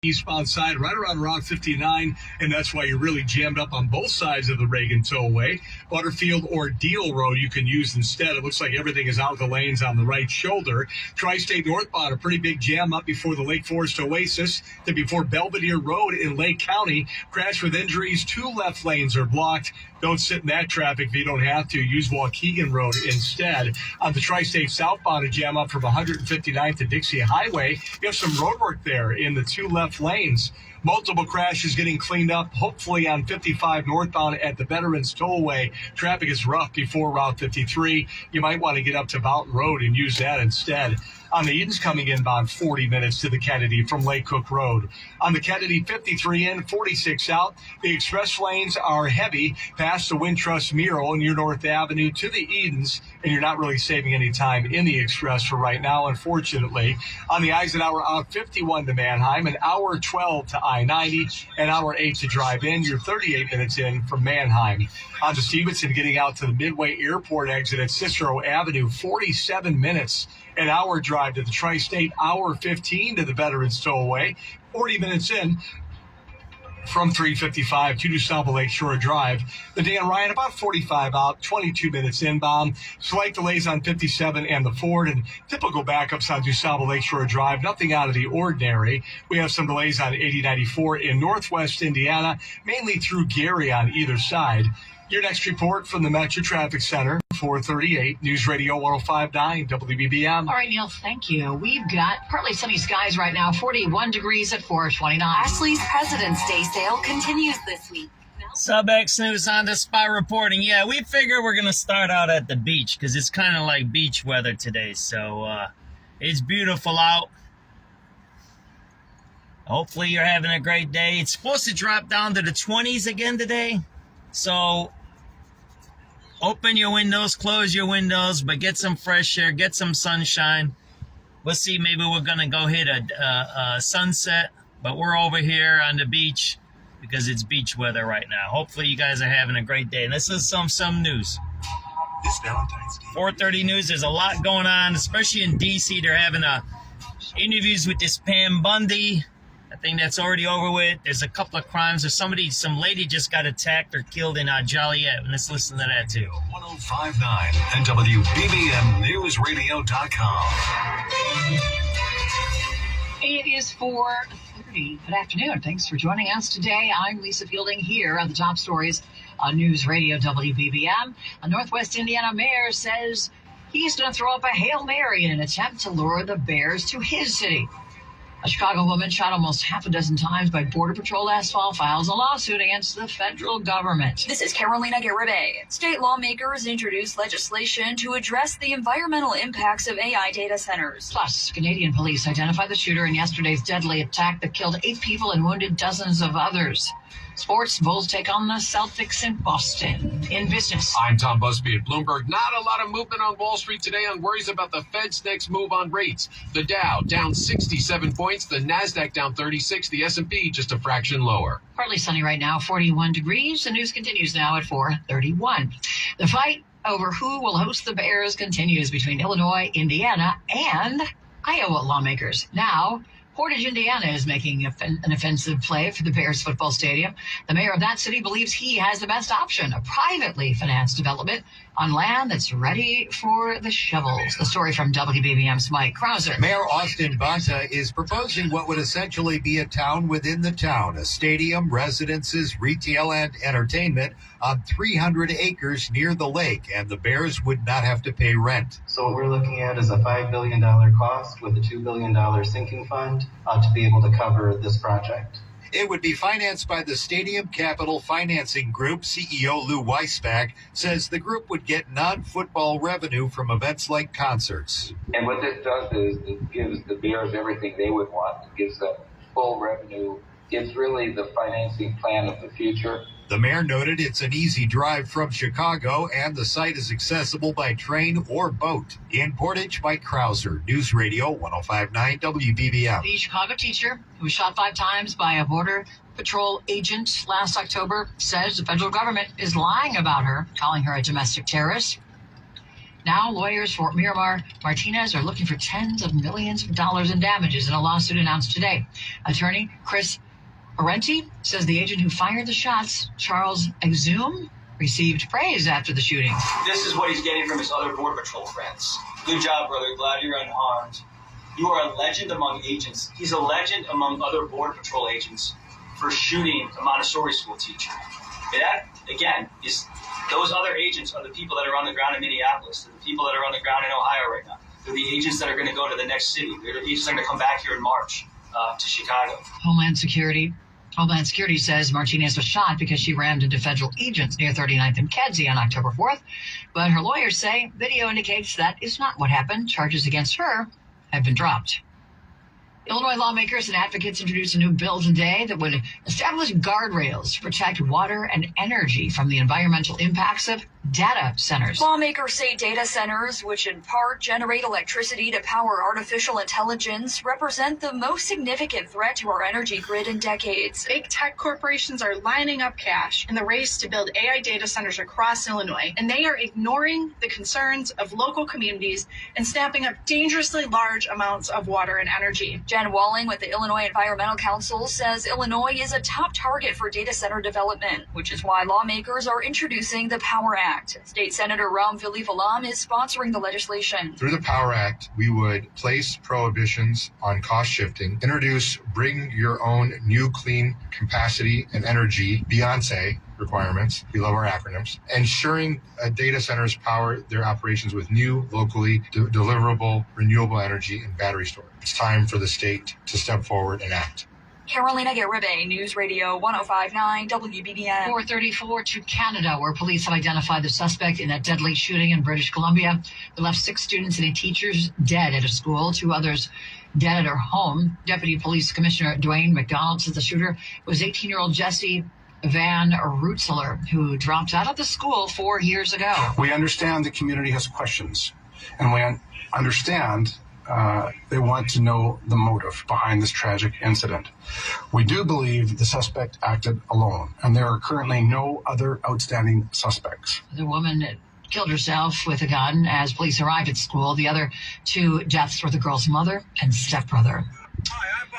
eastbound side right around Route 59, and that's why you're really jammed up on both sides of the Reagan Tollway. Butterfield or Deal Road you can use instead. It looks like everything is out of the lanes on the right shoulder. Tri-State northbound, a pretty big jam up before the Lake Forest Oasis, then before Belvedere Road in Lake County. Crash with injuries, 2 left lanes are blocked. Don't sit in that traffic if you don't have to. Use Waukegan Road instead. On the Tri-State southbound, a jam up from 159th to Dixie Highway. You have some road work there in the 2 left lanes. Multiple crashes getting cleaned up, hopefully on 55 northbound at the Veterans Tollway. Traffic is rough before Route 53. You might want to get up to Mountain Road and use that instead. On the Edens, coming inbound 40 minutes to the Kennedy from Lake Cook Road. On the Kennedy, 53 in, 46 out. The express lanes are heavy past the Wintrust Mural near North Avenue to the Edens, and you're not really saving any time in the express for right now, unfortunately. On the Eisenhower out 51 to Manheim, an hour 12 to I-90, an hour 8 to drive in. You're 38 minutes in from Manheim. On to Stevenson, getting out to the Midway Airport exit at Cicero Avenue, 47 minutes. An hour drive to the Tri-State, hour 15 to the Veterans Tollway, 40 minutes in from 355 to DuSable Lakeshore Drive. The Dan Ryan, about 45 out, 22 minutes inbound. Slight delays on 57 and the Ford, and typical backups on DuSable Lakeshore Drive. Nothing out of the ordinary. We have some delays on 8094 in Northwest Indiana, mainly through Gary on either side. Your next report from the Metro Traffic Center, 438 News Radio 105.9 WBBM. All right, Neil, thank you. We've got partly sunny skies right now, 41 degrees at 429. Ashley's President's Day sale continues this week. SubX.News on the spot reporting. Yeah, we figure we're going to start out at the beach because it's kind of like beach weather today. So it's beautiful out. Hopefully you're having a great day. It's supposed to drop down to the 20s again today. So open your windows, close your windows, but get some fresh air, get some sunshine. We'll see. Maybe we're going to go hit a sunset, but we're over here on the beach because it's beach weather right now. Hopefully you guys are having a great day. And this is some news. This Valentine's Day. 430 News, there's a lot going on, especially in D.C. They're having interviews with this Pam Bondi. I think that's already over with. There's a couple of crimes. There's some lady just got attacked or killed in Joliet. And let's listen to that too. 105.9 and WBBMNewsRadio.com. It is 4:30. Good afternoon. Thanks for joining us today. I'm Lisa Fielding here on the top stories on News Radio WBBM. A Northwest Indiana mayor says he's going to throw up a Hail Mary in an attempt to lure the bears to his city. A Chicago woman shot almost half a dozen times by Border Patrol last fall files a lawsuit against the federal government. This is Carolina Garibay. State lawmakers introduced legislation to address the environmental impacts of AI data centers. Plus, Canadian police identified the shooter in yesterday's deadly attack that killed 8 people and wounded dozens of others. Sports, Bulls take on the Celtics in Boston. In business, I'm Tom Busby at Bloomberg. Not a lot of movement on Wall Street today on worries about the Fed's next move on rates. The Dow down 67 points, the Nasdaq down 36, the S&P just a fraction lower. partly sunny right now, 41 degrees. The news continues now at 4:31. The fight over who will host the Bears continues between Illinois, Indiana, and Iowa lawmakers. Now, Portage, Indiana is making an offensive play for the Bears football stadium. The mayor of that city believes he has the best option, a privately financed development on land that's ready for the shovels. The story from WBBM's Mike Krauser. Mayor Austin Bonta is proposing what would essentially be a town within the town, a stadium, residences, retail, and entertainment on 300 acres near the lake, and the Bears would not have to pay rent. So what we're looking at is a $5 billion cost with a $2 billion sinking fund to be able to cover this project. It would be financed by the Stadium Capital Financing Group. CEO Lou Weisbach says the group would get non-football revenue from events like concerts. And what this does is it gives the Bears everything they would want. It gives them full revenue. It's really the financing plan of the future. The mayor noted it's an easy drive from Chicago, and the site is accessible by train or boat. In Portage, Mike Krauser, News Radio 105.9 WBBM. The Chicago teacher who was shot 5 times by a Border Patrol agent last October says the federal government is lying about her, calling her a domestic terrorist. Now, lawyers for Miramar Martinez are looking for tens of millions of dollars in damages in a lawsuit announced today. Attorney Chris Orenti says the agent who fired the shots, Charles Exum, received praise after the shooting. This is what he's getting from his other Border Patrol friends. Good job, brother. Glad you're unharmed. You are a legend among agents. He's a legend among other Border Patrol agents for shooting a Montessori school teacher. And that, again, is those other agents are the people that are on the ground in Minneapolis. They're the people that are on the ground in Ohio right now. They're the agents that are going to go to the next city. They're the agents that are going to come back here in March to Chicago. Homeland Security says Martinez was shot because she rammed into federal agents near 39th and Kedzie on October 4th. But her lawyers say video indicates that is not what happened. Charges against her have been dropped. Illinois lawmakers and advocates introduced a new bill today that would establish guardrails to protect water and energy from the environmental impacts of data centers. Lawmakers say data centers, which in part generate electricity to power artificial intelligence, represent the most significant threat to our energy grid in decades. Big tech corporations are lining up cash in the race to build AI data centers across Illinois, and they are ignoring the concerns of local communities and snapping up dangerously large amounts of water and energy. Jen Walling with the Illinois Environmental Council says Illinois is a top target for data center development, which is why lawmakers are introducing the Power Act. State Senator Ram Vilivalam is sponsoring the legislation. Through the Power Act, we would place prohibitions on cost shifting, introduce bring your own new clean capacity and energy, Beyonce requirements, we love our acronyms, ensuring data centers power their operations with new, locally deliverable, renewable energy and battery storage. It's time for the state to step forward and act. Carolina Garibay, News Radio 105.9 WBBM. 434 to Canada, where police have identified the suspect in that deadly shooting in British Columbia. They left 6 students and 8 teachers dead at a school, 2 others dead at her home. Deputy Police Commissioner Dwayne McDonald says the shooter was 18-year-old Jesse Van Rutzler, who dropped out of the school 4 years ago. We understand the community has questions, and we understand they want to know the motive behind this tragic incident. We do believe the suspect acted alone, and there are currently no other outstanding suspects. The woman killed herself with a gun as police arrived at school. The other 2 deaths were the girl's mother and stepbrother.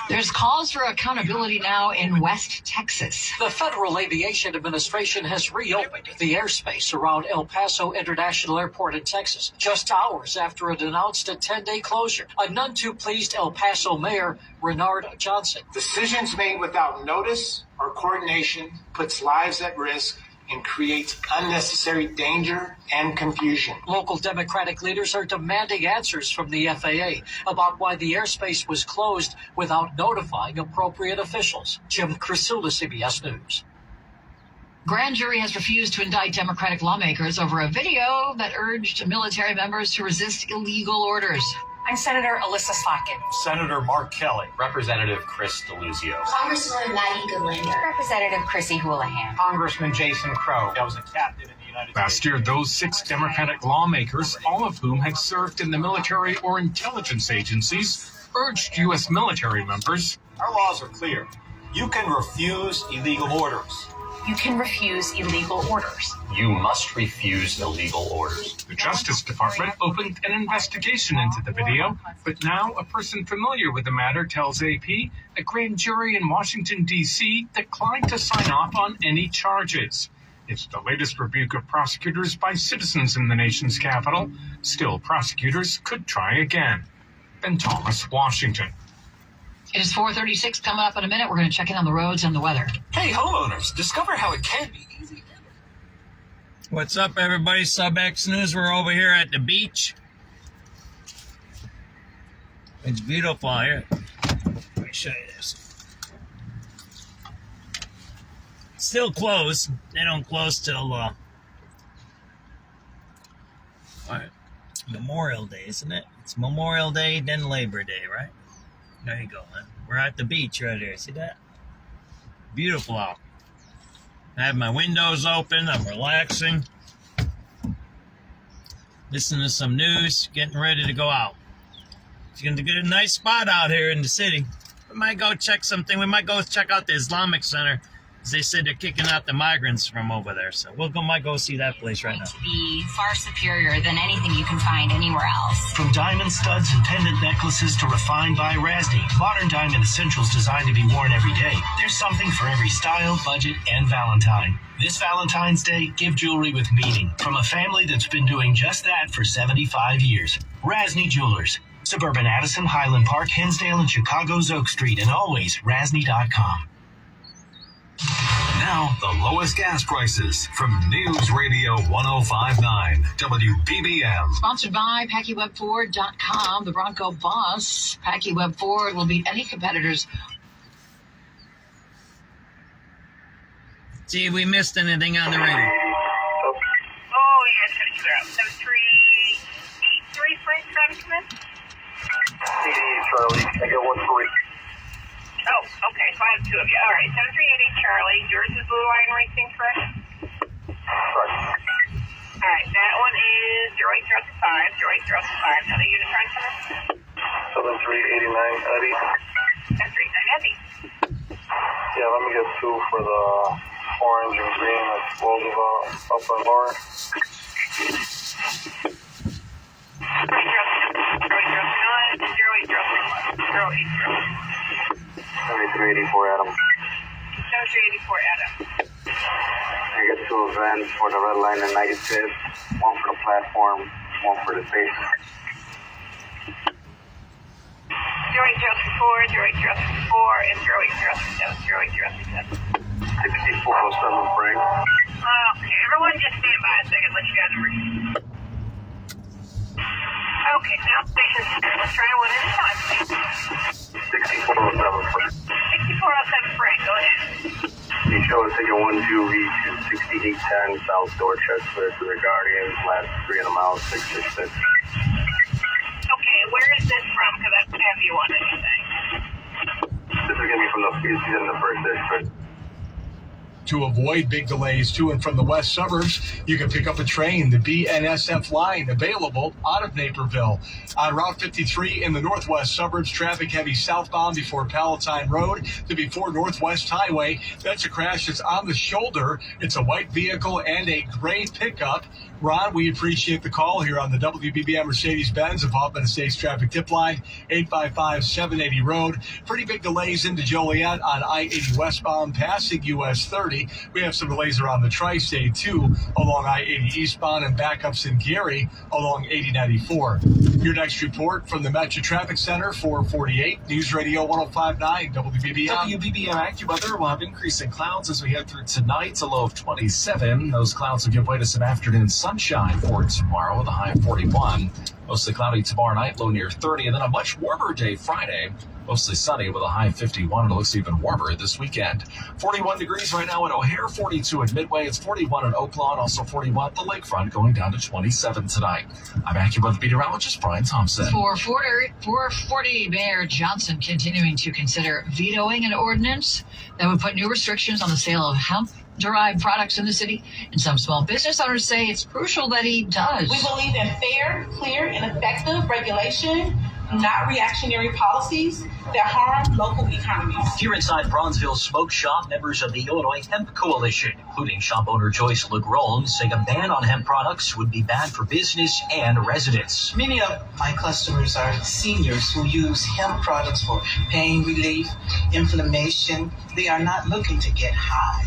There's calls for accountability now in West Texas. The Federal Aviation Administration has reopened the airspace around El Paso International Airport in Texas, just hours after it announced a 10-day closure. A none too pleased El Paso Mayor Renard Johnson. Decisions made without notice or coordination puts lives at risk and creates unnecessary danger and confusion. Local Democratic leaders are demanding answers from the FAA about why the airspace was closed without notifying appropriate officials. Jim Crisula, CBS News. Grand jury has refused to indict Democratic lawmakers over a video that urged military members to resist illegal orders. I'm Senator Alyssa Slotkin. Senator Mark Kelly. Representative Chris DeLuzio. Congresswoman Maggie Goodlander. Representative Chrissy Houlihan. Congressman Jason Crow. I was a captain in the United States. Last year, those 6 Democratic lawmakers, all of whom had served in the military or intelligence agencies, urged U.S. military members. Our laws are clear. You can refuse illegal orders. You can refuse illegal orders. You must refuse illegal orders. The Justice Department opened an investigation into the video, but now a person familiar with the matter tells AP a grand jury in Washington, D.C. declined to sign off on any charges. It's the latest rebuke of prosecutors by citizens in the nation's capital. Still, prosecutors could try again. Ben Thomas, Washington. It is 4:36. Coming up in a minute, we're going to check in on the roads and the weather. Hey, homeowners, discover how it can be easy. What's up, everybody? SubX.News. We're over here at the beach. It's beautiful here. Let me show you this. Still closed. They don't close till Memorial Day, isn't it? It's Memorial Day, then Labor Day, right? There you go, man. We're at the beach right here. See that? Beautiful out. I have my windows open. I'm relaxing. Listening to some news. Getting ready to go out. It's going to get a nice spot out here in the city. We might go check something. We might go check out the Islamic Center They said they're kicking out the migrants from over there, so might go see that place right now. To be far superior than anything you can find anywhere else. From diamond studs and pendant necklaces to refined by Rasni, modern diamond essentials designed to be worn every day. There's something for every style, budget, and Valentine. This Valentine's Day, give jewelry with meaning from a family that's been doing just that for 75 years. Rasni Jewelers, suburban Addison, Highland Park, Hinsdale, and Chicago's Oak Street, and always Rasni.com. Now, the lowest gas prices from News Radio 105.9 WBBM. Sponsored by PackyWeb4.com. The Bronco boss, PackyWeb Ford, will beat any competitors. See if we missed anything on the radio. Oh, yes, it's clear out. 7383 Frank Travis Smith. CD Charlie, I got 1-3. Oh, okay, so I have two of you. All right, 7388 Charlie. Yours is Blue Line Racing, correct? Correct. All right, that one is 08025, 08025. Now the unit price number? 7389 Eddie. 7389 Eddie. Yeah, let me get 2 for the orange and green at Roosevelt, up and lower. 7384 Adam. 7384 Adam. I get 2 events for the red line and negative, 1 for the platform, 1 for the station. 08034, 08034, and 08037, 6407 Frank. Okay, everyone just stand by a second, let you guys read. Okay, now station center. Let's try one at a time, please. 6407 Frank. 6407 Frank, go ahead. You show us taking 1 Juve to 6810 South Dorchester to the Guardians, last 300 miles, 666. Okay, where is this from? Because I don't have you on anything. This is going to be from the first district. To avoid big delays to and from the west suburbs, you can pick up a train, the BNSF line, available out of Naperville. On Route 53 in the northwest suburbs, traffic heavy southbound before Palatine Road to before Northwest Highway. That's a crash that's on the shoulder. It's a white vehicle and a gray pickup. Ron, we appreciate the call here on the WBBM Mercedes-Benz Involvement of States Traffic Tip Line, 855-780 Road. Pretty big delays into Joliet on I-80 westbound, passing US 30. We have some delays around the Tri-State, too, along I-80 eastbound and backups in Gary along 8094. Your next report from the Metro Traffic Center, 448, News Radio 105.9 WBBM. WBBM AccuWeather will have increasing clouds as we head through tonight, a low of 27. Those clouds will give way to some afternoon sunshine for tomorrow with a high of 41. Mostly cloudy tomorrow night, low near 30, and then a much warmer day Friday. Mostly sunny with a high of 51, and it looks even warmer this weekend. 41 degrees right now in O'Hare, 42 in Midway. It's 41 in Oaklawn, also 41 at the lakefront, going down to 27 tonight. I'm AccuWeather meteorologist Brian Thompson. 440, Mayor Johnson continuing to consider vetoing an ordinance that would put new restrictions on the sale of hemp-derived products in the city, and some small business owners say it's crucial that he does. We believe in fair, clear, and effective regulation, not reactionary policies that harm local economies. Here inside Bronzeville's Smoke Shop, members of the Illinois Hemp Coalition, including shop owner Joyce LeGrone, say a ban on hemp products would be bad for business and residents. Many of my customers are seniors who use hemp products for pain relief, inflammation. They are not looking to get high.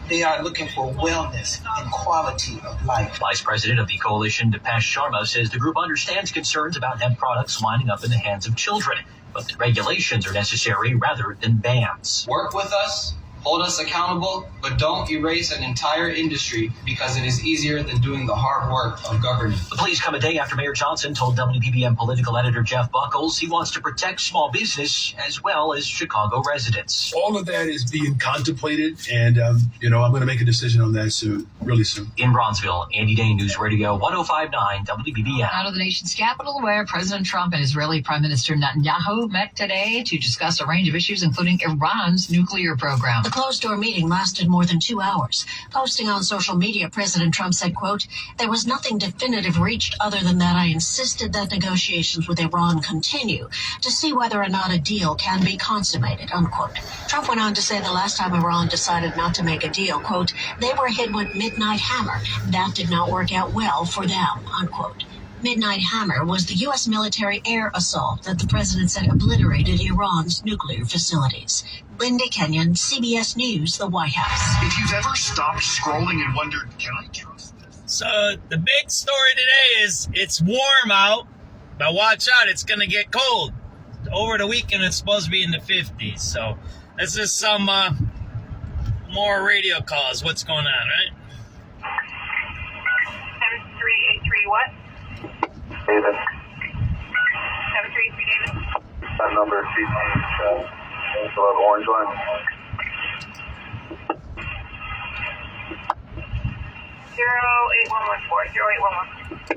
They are looking for wellness and quality of life. Vice President of the coalition, Dipesh Sharma, says the group understands concerns about hemp products winding up in the hands of children, but that regulations are necessary rather than bans. Work with us, hold us accountable, but don't erase an entire industry because it is easier than doing the hard work of governing. The pleas come a day after Mayor Johnson told WBBM political editor Jeff Buckles he wants to protect small business as well as Chicago residents. All of that is being contemplated, and, I'm going to make a decision on that soon, really soon. In Bronzeville, Andy Day, News Radio 105.9 WBBM. Out of the nation's capital, where President Trump and Israeli Prime Minister Netanyahu met today to discuss a range of issues, including Iran's nuclear program. closed-door meeting lasted more than 2 hours. Posting on social media, President Trump said, quote, "There was nothing definitive reached other than that I insisted that negotiations with Iran continue to see whether or not a deal can be consummated," unquote. Trump went on to say the last time Iran decided not to make a deal, quote, "they were hit with Midnight Hammer. That did not work out well for them," unquote. Midnight Hammer was the U.S. military air assault that the president said obliterated Iran's nuclear facilities. Linda Kenyon, CBS News, the White House. If you've ever stopped scrolling and wondered, can I trust this? So the big story today is it's warm out, but watch out, it's going to get cold. Over the weekend, it's supposed to be in the 50s. So this is some more radio calls. What's going on, right? 7383 what? David. 733 David. That number is CT, so orange line. 08114. 08114.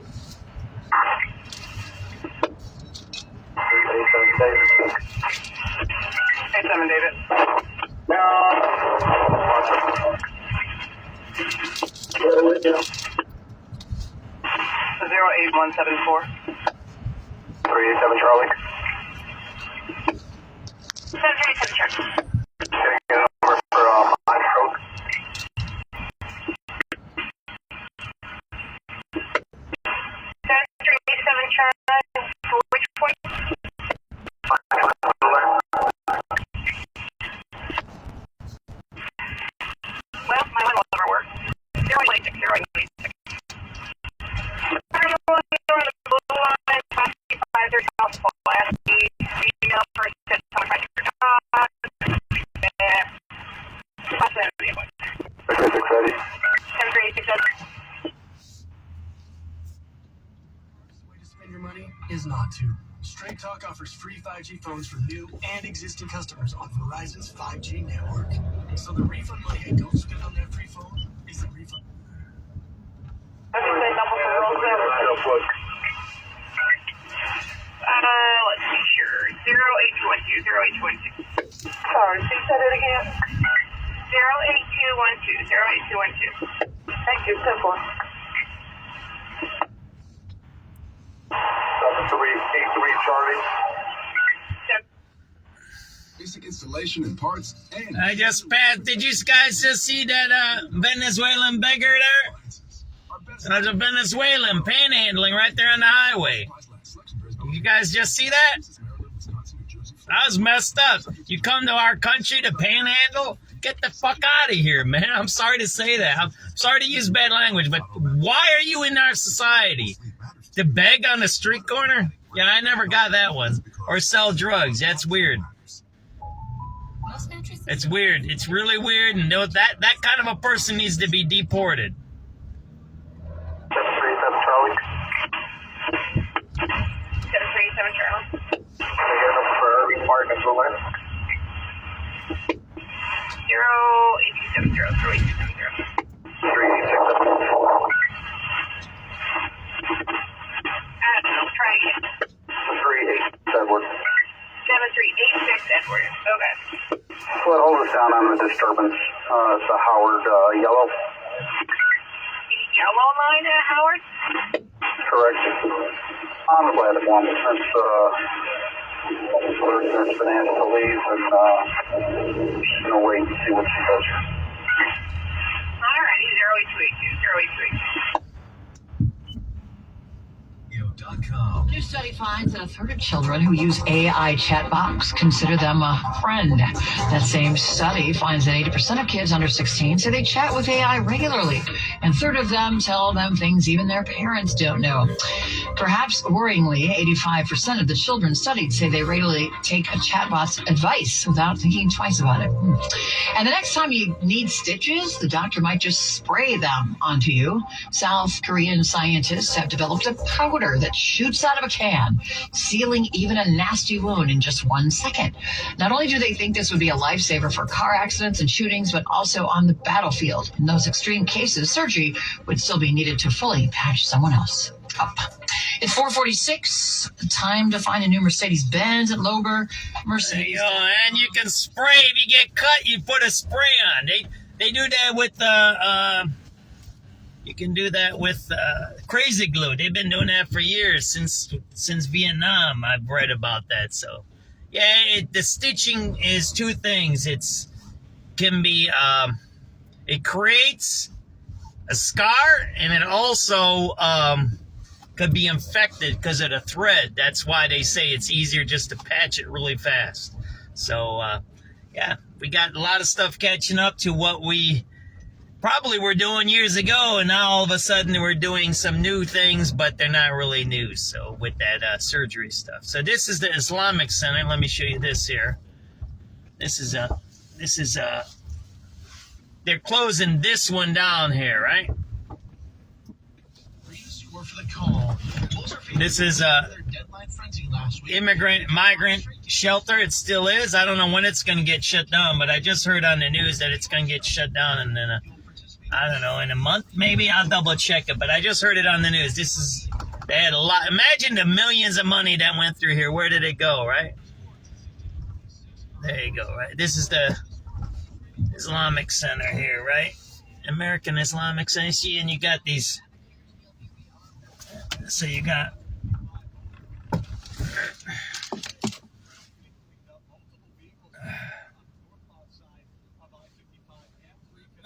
87 David. 87 David. No. 08174. 387 Charlie. 737 Charlie. Getting a number for my stroke. 737 Charlie. Which point? Well, my one will never work. 086. 086. Is not to. Straight Talk offers free 5G phones for new and existing customers on Verizon's 5G network. So the refund money I don't spend on that free phone is a refund. Let's see here. 08212. 08212. Sorry, can you say that again? 08212. 08212. Thank you. Simple. 7383 Charlie. Basic installation and parts. And I just passed. Did you guys just see that Venezuelan beggar there? There's a Venezuelan panhandling right there on the highway. You guys just see that? That was messed up. You come to our country to panhandle? Get the fuck out of here, man. I'm sorry to say that. I'm sorry to use bad language, but why are you in our society? To beg on the street corner? Yeah, I never got that one. Or sell drugs. That's weird. It's weird. It's really weird, and that kind of a person needs to be deported. 737 Charlie. 737 Charlie. Again, number for Irving Park Road. 08270. 08270. 386. Try again. 386 Edward. 7386 Edward. Okay. Well, hold us down on the disturbance. It's a Howard yellow. The yellow line at Howard? Correct. On the platform. There's been asked to leave, and she's going to wait and see what she does. Alrighty, 08282. 08282. New study finds that a third of children who use AI chat box consider them a friend. That same study finds that 80% of kids under 16 say they chat with AI regularly, and a third of them tell them things even their parents don't know. Perhaps worryingly, 85% of the children studied say they regularly take a chatbot's advice without thinking twice about it. And the next time you need stitches, the doctor might just spray them onto you. South Korean scientists have developed a powder that shoots out of a can, sealing even a nasty wound in just 1 second. Not only do they think this would be a lifesaver for car accidents and shootings, but also on the battlefield. In those extreme cases, surgery would still be needed to fully patch someone else up. It's 446. Time to find a new Mercedes-Benz at Lober. Mercedes. And you can spray. If you get cut, you put a spray on. They do that with you can do that with crazy glue. They've been doing that for years, since Vietnam. I've read about that. So, yeah, the stitching is two things. It creates a scar, and it also could be infected because of the thread. That's why they say it's easier just to patch it really fast. So, yeah, we got a lot of stuff catching up to what we probably were doing years ago, and now all of a sudden we're doing some new things, but they're not really new. So with that surgery stuff. So this is the Islamic Center. Let me show you this here. This is they're closing this one down here, right? This is migrant shelter. It still is. I don't know when it's going to get shut down, but I just heard on the news that it's going to get shut down in I don't know, in a month maybe. I'll double check it, but I just heard it on the news. They had a lot. Imagine the millions of money that went through here. Where did it go, right? There you go, right? This is the Islamic Center here, right? American Islamic Center. See, and you got these. So you got. All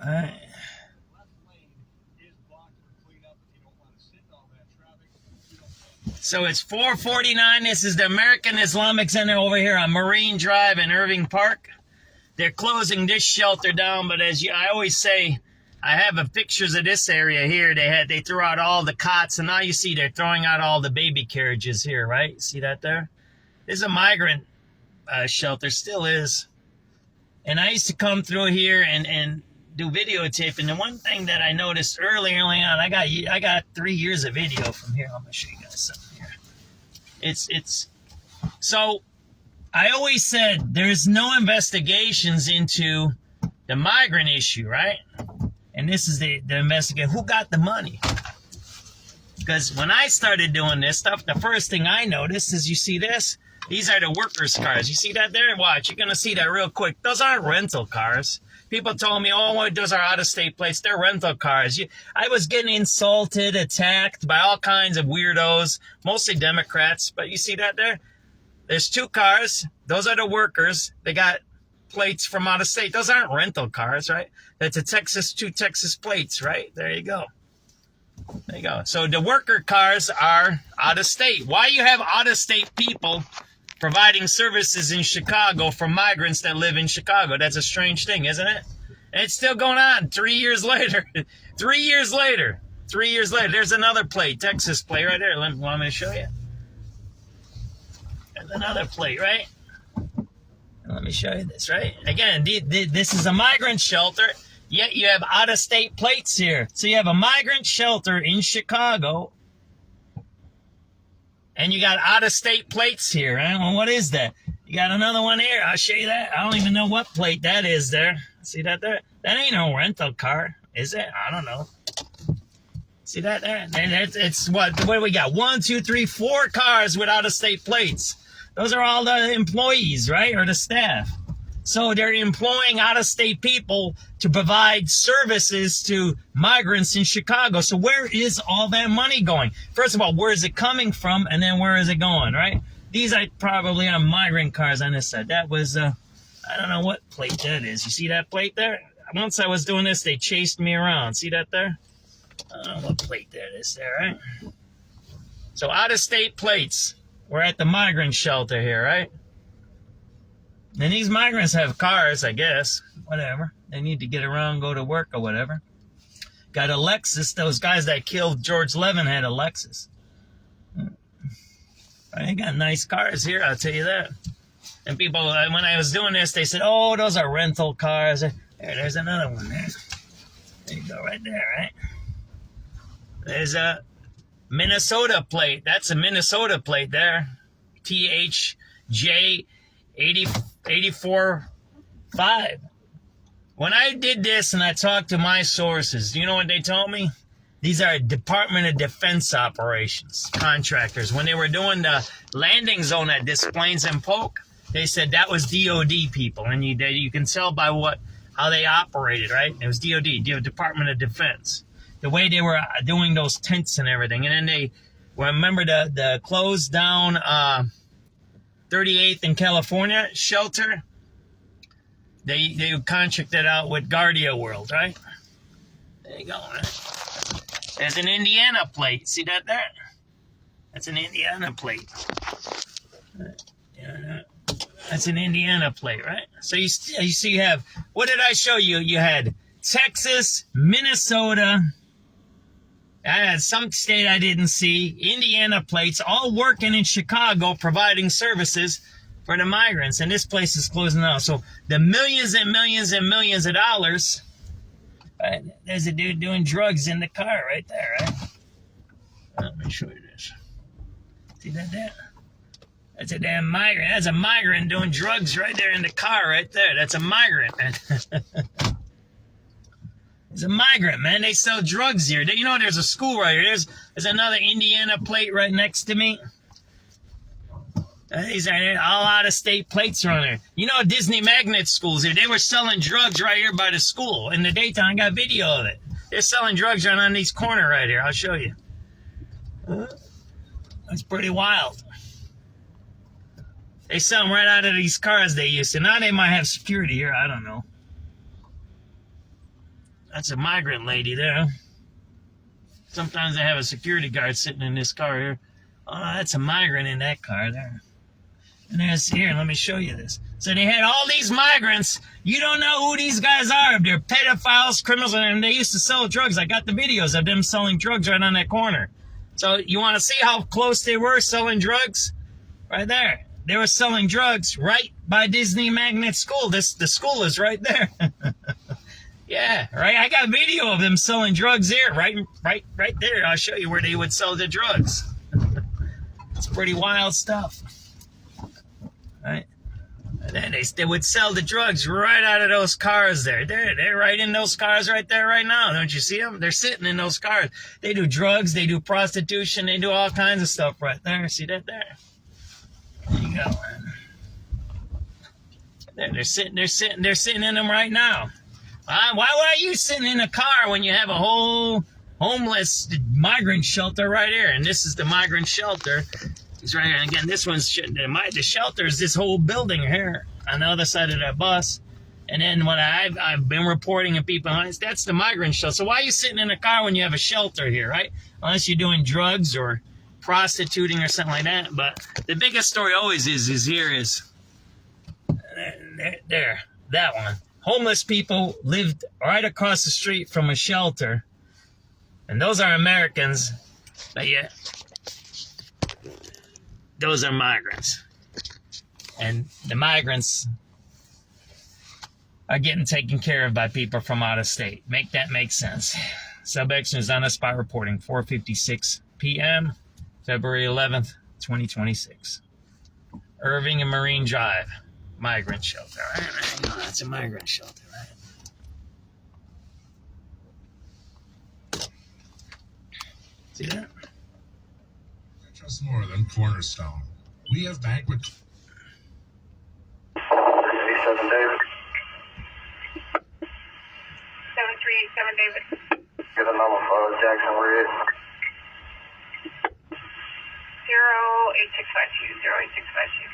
right. So it's 449. This is the American Islamic Center over here on Marine Drive in Irving Park. They're closing this shelter down, but I always say, I have pictures of this area here. They threw out all the cots, and now you see they're throwing out all the baby carriages here, right? See that there? There's a migrant shelter, still is. And I used to come through here and do videotaping. The one thing that I noticed early on, I got 3 years of video from here. I'm gonna show you guys something here. So I always said there's no investigations into the migrant issue, right? And this is the investigation. Who got the money? Because when I started doing this stuff, the first thing I noticed is, you see this? These are the workers' cars. You see that there? Watch, you're going to see that real quick. Those aren't rental cars. People told me, oh, those are out-of-state plates. They're rental cars. I was getting insulted, attacked by all kinds of weirdos, mostly Democrats. But you see that there? There's two cars. Those are the workers. They got plates from out of state. Those aren't rental cars, right? That's two Texas plates, right? There you go. There you go. So the worker cars are out of state. Why you have out of state people providing services in Chicago for migrants that live in Chicago? That's a strange thing, isn't it? And it's still going on 3 years later. 3 years later. 3 years later. There's another plate, Texas plate right there. Want me to show you? There's another plate, right? Let me show you this, right? Again, this is a migrant shelter, yet you have out-of-state plates here. So you have a migrant shelter in Chicago, and you got out-of-state plates here. Right? Well, what is that? You got another one here. I'll show you that. I don't even know what plate that is there. See that there? That ain't no rental car, is it? I don't know. See that there? It's what do we got? 1, 2, 3, 4 cars with out-of-state plates. Those are all the employees, right? Or the staff. So they're employing out-of-state people to provide services to migrants in Chicago. So where is all that money going? First of all, where is it coming from? And then where is it going, right? These are probably migrant cars on this side. That was, I don't know what plate that is. You see that plate there? Once I was doing this, they chased me around. See that there? I don't know what plate that is there, right? So out-of-state plates. We're at the migrant shelter here, right? And these migrants have cars, I guess. Whatever. They need to get around, go to work or whatever. Got a Lexus. Those guys that killed George Levin had a Lexus. They got nice cars here, I'll tell you that. And people, when I was doing this, they said, oh, those are rental cars. There's another one there. There you go, right there, right? There's a Minnesota plate. That's a Minnesota plate there. THJ 845. When I did this and I talked to my sources, do you know what they told me? These are Department of Defense operations, contractors. When they were doing the landing zone at Des Plaines and Polk, they said that was DOD people. And you can tell by how they operated, right? It was DOD, Department of Defense. The way they were doing those tents and everything. And then they, remember the closed down 38th in California shelter? They contracted out with Guardia World, right? There you go, man. There's an Indiana plate. See that there? That's an Indiana plate. That's an Indiana plate, right? So you see you have, what did I show you? You had Texas, Minnesota, I had some state I didn't see, Indiana plates, all working in Chicago, providing services for the migrants. And this place is closing down. So the millions and millions and millions of dollars. Right, there's a dude doing drugs in the car right there, right? Let me show you this. See that there? That's a damn migrant. That's a migrant doing drugs right there in the car right there. That's a migrant, man. It's a migrant, man. They sell drugs here. You know, there's a school right here. There's another Indiana plate right next to me. These are all out-of-state plates around there. You know, Disney magnet schools here. They were selling drugs right here by the school. In the daytime, I got video of it. They're selling drugs right on these corner right here. I'll show you. That's pretty wild. They sell them right out of these cars they used to. Now they might have security here. I don't know. That's a migrant lady there. Sometimes they have a security guard sitting in this car here. Oh, that's a migrant in that car there. And there's here, let me show you this. So they had all these migrants. You don't know who these guys are. They're pedophiles, criminals, and they used to sell drugs. I got the videos of them selling drugs right on that corner. So you want to see how close they were selling drugs? Right there. They were selling drugs right by Disney Magnet School. The school is right there. Yeah, right. I got video of them selling drugs here, right there. I'll show you where they would sell the drugs. It's pretty wild stuff. Right? And then they would sell the drugs right out of those cars there. They're right in those cars right there right now. Don't you see them? They're sitting in those cars. They do drugs. They do prostitution. They do all kinds of stuff right there. See that there? There you go, man. They're sitting in them right now. Why are you sitting in a car when you have a whole homeless migrant shelter right here? And this is the migrant shelter. It's right here. And again, this one's the shelter is this whole building here on the other side of that bus. And then what I've been reporting to people, that's the migrant shelter. So why are you sitting in a car when you have a shelter here, right? Unless you're doing drugs or prostituting or something like that. But the biggest story always is there, that one. Homeless people lived right across the street from a shelter. And those are Americans. But yeah, those are migrants. And the migrants are getting taken care of by people from out of state. Make that make sense. SubX.News on the spot reporting, 4:56 p.m., February 11th, 2026. Irving and Marine Drive. Migrant shelter. Right? That's a migrant shelter, right? See that? Just more than Cornerstone. We have banquet. 7 David. 7387 David. Get a number for Jackson Red. 08652. 08652.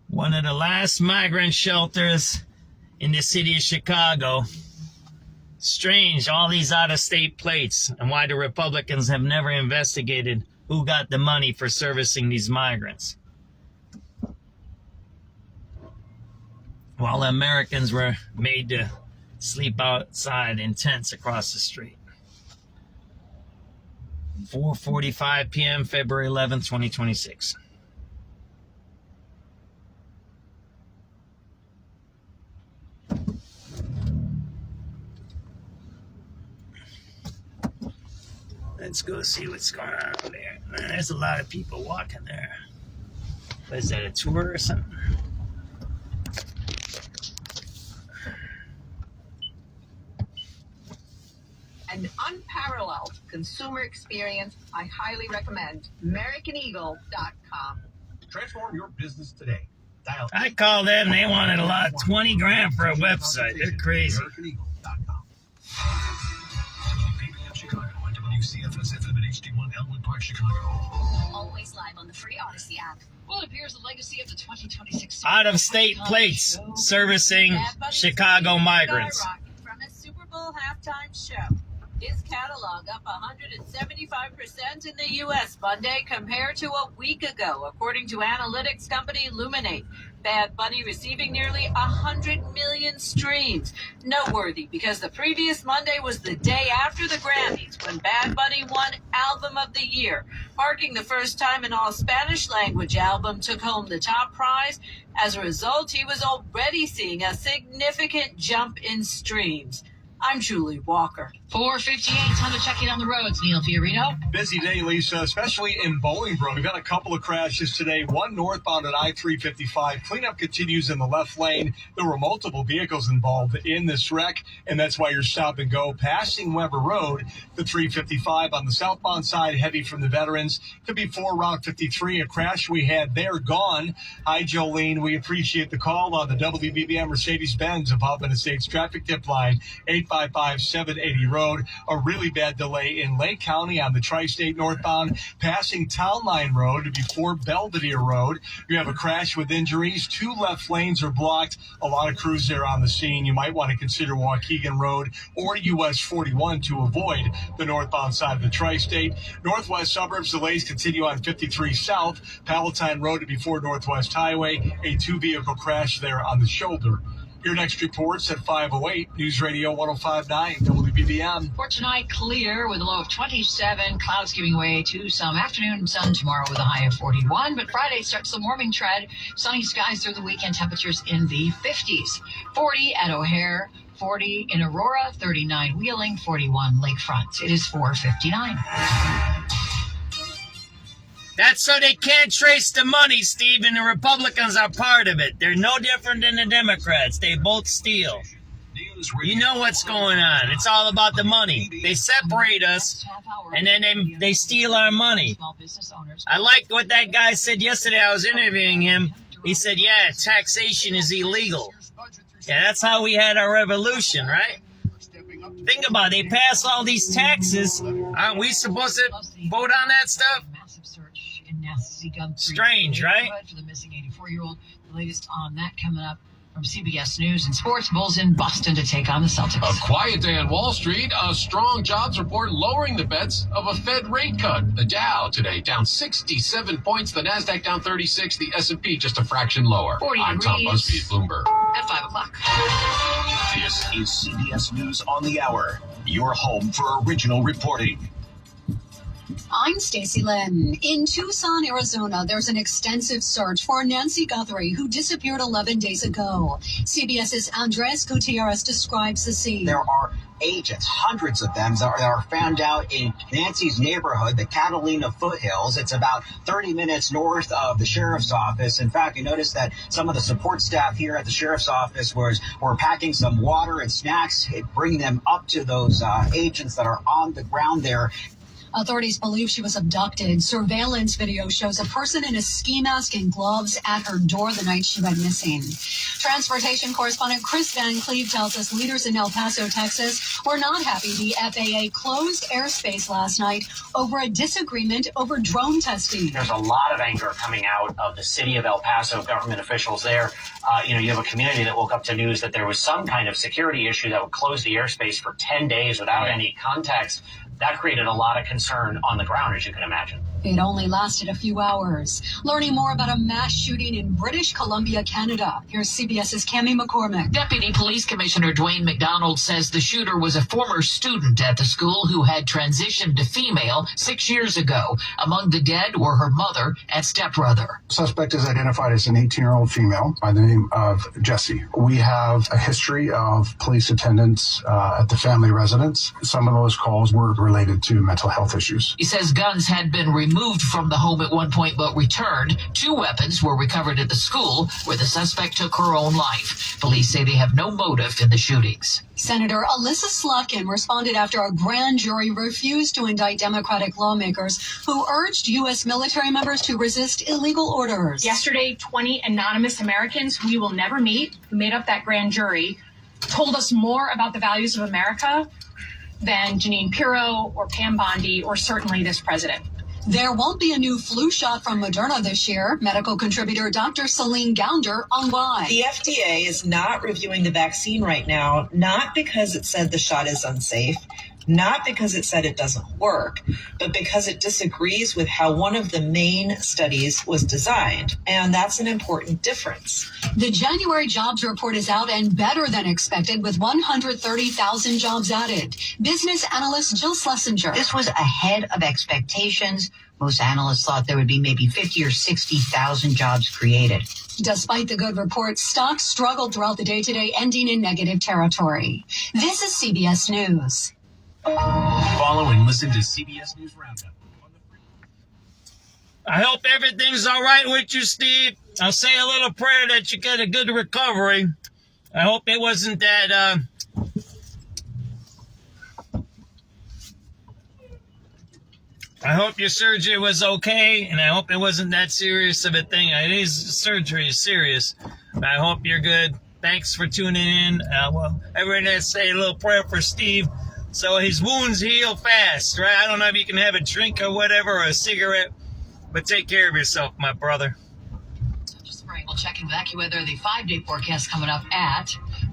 One of the last migrant shelters in the city of Chicago. Strange, all these out-of-state plates, and why the Republicans have never investigated who got the money for servicing these migrants. While Americans were made to sleep outside in tents across the street. 4:45 p.m., February 11th, 2026. Let's go see what's going on over there. Man, there's a lot of people walking there. What is that, a tour or something? consumer experience, I highly recommend AmericanEagle.com. Transform your business today. Dial I called them. They wanted a lot. 20 grand for a website. They're crazy. AmericanEagle.com. WPBM Chicago and WCFS-FM at HD1 Elmwood Park, Chicago. Always live on the free Odyssey app. Well, it appears the legacy of the 2026 Out-of-state plates servicing Chicago migrants. From his Super Bowl halftime show. His catalog up 175% in the U.S. Monday compared to a week ago, according to analytics company Luminate. Bad Bunny receiving nearly 100 million streams. Noteworthy because the previous Monday was the day after the Grammys when Bad Bunny won Album of the Year, marking the first time an all-Spanish language album took home the top prize. As a result, he was already seeing a significant jump in streams. I'm Julie Walker. 4:58, time to check in on the roads. Neil Fiorino. Busy day, Lisa, especially in Bolingbrook. We've got a couple of crashes today, one northbound at I-355. Cleanup continues in the left lane. There were multiple vehicles involved in this wreck, and that's why you're stop and go passing Weber Road to 355 on the southbound side, heavy from the Veterans to before Route 53. A crash we had there gone. Hi, Jolene. We appreciate the call on the WBBM Mercedes-Benz of Hubbard Estates traffic tip line, 855-780 Road. A really bad delay in Lake County on the Tri-State northbound, passing Town Line Road before Belvedere Road. You have a crash with injuries. 2 left lanes are blocked. A lot of crews there on the scene. You might want to consider Waukegan Road or US 41 to avoid the northbound side of the Tri-State. Northwest suburbs delays continue on 53 South, Palatine Road before Northwest Highway. A 2-vehicle crash there on the shoulder. Your next reports at 5:08, News Radio 105.9 WBBM. For tonight, clear with a low of 27. Clouds giving way to some afternoon sun tomorrow with a high of 41. But Friday starts the warming trend. Sunny skies through the weekend, temperatures in the 50s. 40 at O'Hare, 40 in Aurora, 39 Wheeling, 41 Lakefront. It is 4:59. That's so they can't trace the money, Steve, and the Republicans are part of it. They're no different than the Democrats. They both steal. You know what's going on. It's all about the money. They separate us, and then they steal our money. I liked what that guy said yesterday. I was interviewing him. He said, yeah, taxation is illegal. Yeah, that's how we had our revolution, right? Think about it. They pass all these taxes. Aren't we supposed to vote on that stuff? Strange, right? For the missing 84-year-old. The latest on that coming up from SubX.News and Sports. Bulls in Boston to take on the Celtics. A quiet day on Wall Street. A strong jobs report lowering the bets of a Fed rate cut. The Dow today down 67 points. The Nasdaq down 36. The S&P just a fraction lower. 40 I'm Tom Busby at Bloomberg. At 5 o'clock. This is CBS News on the Hour, your home for original reporting. I'm Stacey Lynn. In Tucson, Arizona, there's an extensive search for Nancy Guthrie, who disappeared 11 days ago. CBS's Andres Gutierrez describes the scene. There are agents, hundreds of them, that are found out in Nancy's neighborhood, the Catalina Foothills. It's about 30 minutes north of the sheriff's office. In fact, you notice that some of the support staff here at the sheriff's office were packing some water and snacks, bringing them up to those agents that are on the ground there. Authorities believe she was abducted. Surveillance video shows a person in a ski mask and gloves at her door the night she went missing. Transportation correspondent Chris Van Cleve tells us leaders in El Paso, Texas, were not happy the FAA closed airspace last night over a disagreement over drone testing. There's a lot of anger coming out of the city of El Paso, government officials there. You have a community that woke up to news that there was some kind of security issue that would close the airspace for 10 days without any context. That created a lot of concern on the ground, as you can imagine. It only lasted a few hours. Learning more about a mass shooting in British Columbia, Canada. Here's CBS's Cammie McCormick. Deputy Police Commissioner Dwayne McDonald says the shooter was a former student at the school who had transitioned to female 6 years ago. Among the dead were her mother and stepbrother. Suspect is identified as an 18-year-old female by the name of Jessie. We have a history of police attendance at the family residence. Some of those calls were related to mental health issues. He says guns had been removed removed from the home at one point but returned. 2 weapons were recovered at the school where the suspect took her own life. Police say they have no motive in the shootings. Senator Alyssa Slotkin responded after a grand jury refused to indict Democratic lawmakers who urged U.S. military members to resist illegal orders. Yesterday, 20 anonymous Americans who we will never meet, who made up that grand jury, told us more about the values of America than Janine Pirro or Pam Bondi or certainly this president. There won't be a new flu shot from Moderna this year. Medical contributor Dr. Celine Gounder on why. The FDA is not reviewing the vaccine right now, not because it said the shot is unsafe, not because it said it doesn't work, but because it disagrees with how one of the main studies was designed. And that's an important difference. The January jobs report is out and better than expected with 130,000 jobs added. Business analyst Jill Schlesinger. This was ahead of expectations. Most analysts thought there would be maybe 50 or 60,000 jobs created. Despite the good report, stocks struggled throughout the day today, ending in negative territory. This is CBS News. Follow and listen to CBS News Roundup. I hope everything's all right with you, Steve. I'll say a little prayer that you get a good recovery. I hope it wasn't that, I hope your surgery was okay, and I hope it wasn't that serious of a thing. It is, surgery is serious, but I hope you're good. Thanks for tuning in. Well, everyone say a little prayer for Steve so his wounds heal fast, right? I don't know if you can have a drink or whatever, or a cigarette, but take care of yourself, my brother. Just right, we'll check in with AccuWeather, the 5-day forecast coming up at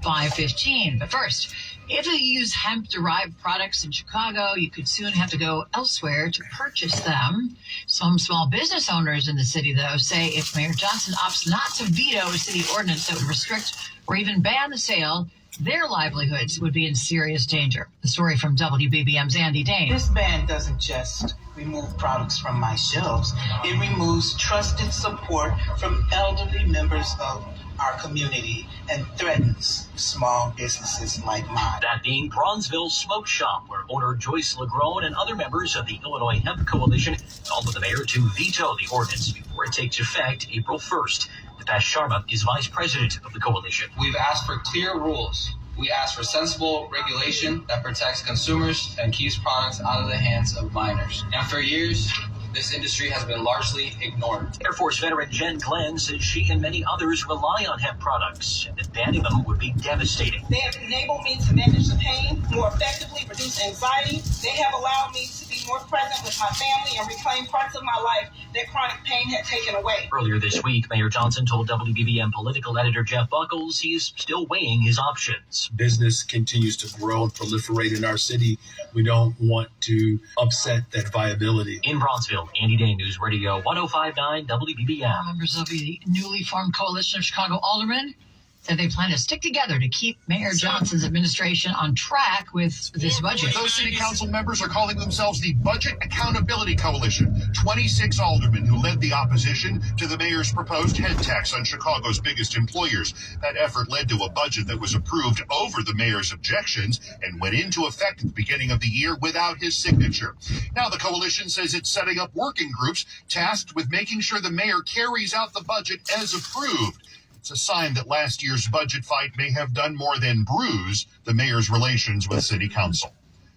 5:15. But first, if you use hemp-derived products in Chicago, you could soon have to go elsewhere to purchase them. Some small business owners in the city, though, say if Mayor Johnson opts not to veto a city ordinance that would restrict or even ban the sale, their livelihoods would be in serious danger. The story from WBBM's Andy Dane. This ban doesn't just remove products from my shelves. It removes trusted support from elderly members of our community and threatens small businesses like mine. That being Bronzeville's Smoke Shop, where owner Joyce LeGrone and other members of the Illinois Hemp Coalition called on the mayor to veto the ordinance before it takes effect April 1st. Dipesh Sharma is vice president of the coalition. We've asked for clear rules. We ask for sensible regulation that protects consumers and keeps products out of the hands of minors. And for years, this industry has been largely ignored. Air Force veteran Jen Glenn says she and many others rely on hemp products, and that banning them would be devastating. They have enabled me to manage the pain more effectively, reduce anxiety. They have allowed me to be more present with my family and reclaim parts of my life that chronic pain had taken away. Earlier this week, Mayor Johnson told WBBM political editor Jeff Buckles he is still weighing his options. Business continues to grow and proliferate in our city. We don't want to upset that viability. In Bronzeville, Andy Day, News Radio 105.9 WBBM. Members of the newly formed coalition of Chicago aldermen said they plan to stick together to keep Mayor Johnson's administration on track with this budget. Those city council members are calling themselves the Budget Accountability Coalition. 26 aldermen who led the opposition to the mayor's proposed head tax on Chicago's biggest employers. That effort led to a budget that was approved over the mayor's objections and went into effect at the beginning of the year without his signature. Now the coalition says it's setting up working groups tasked with making sure the mayor carries out the budget as approved. It's a sign that last year's budget fight may have done more than bruise the mayor's relations with city council.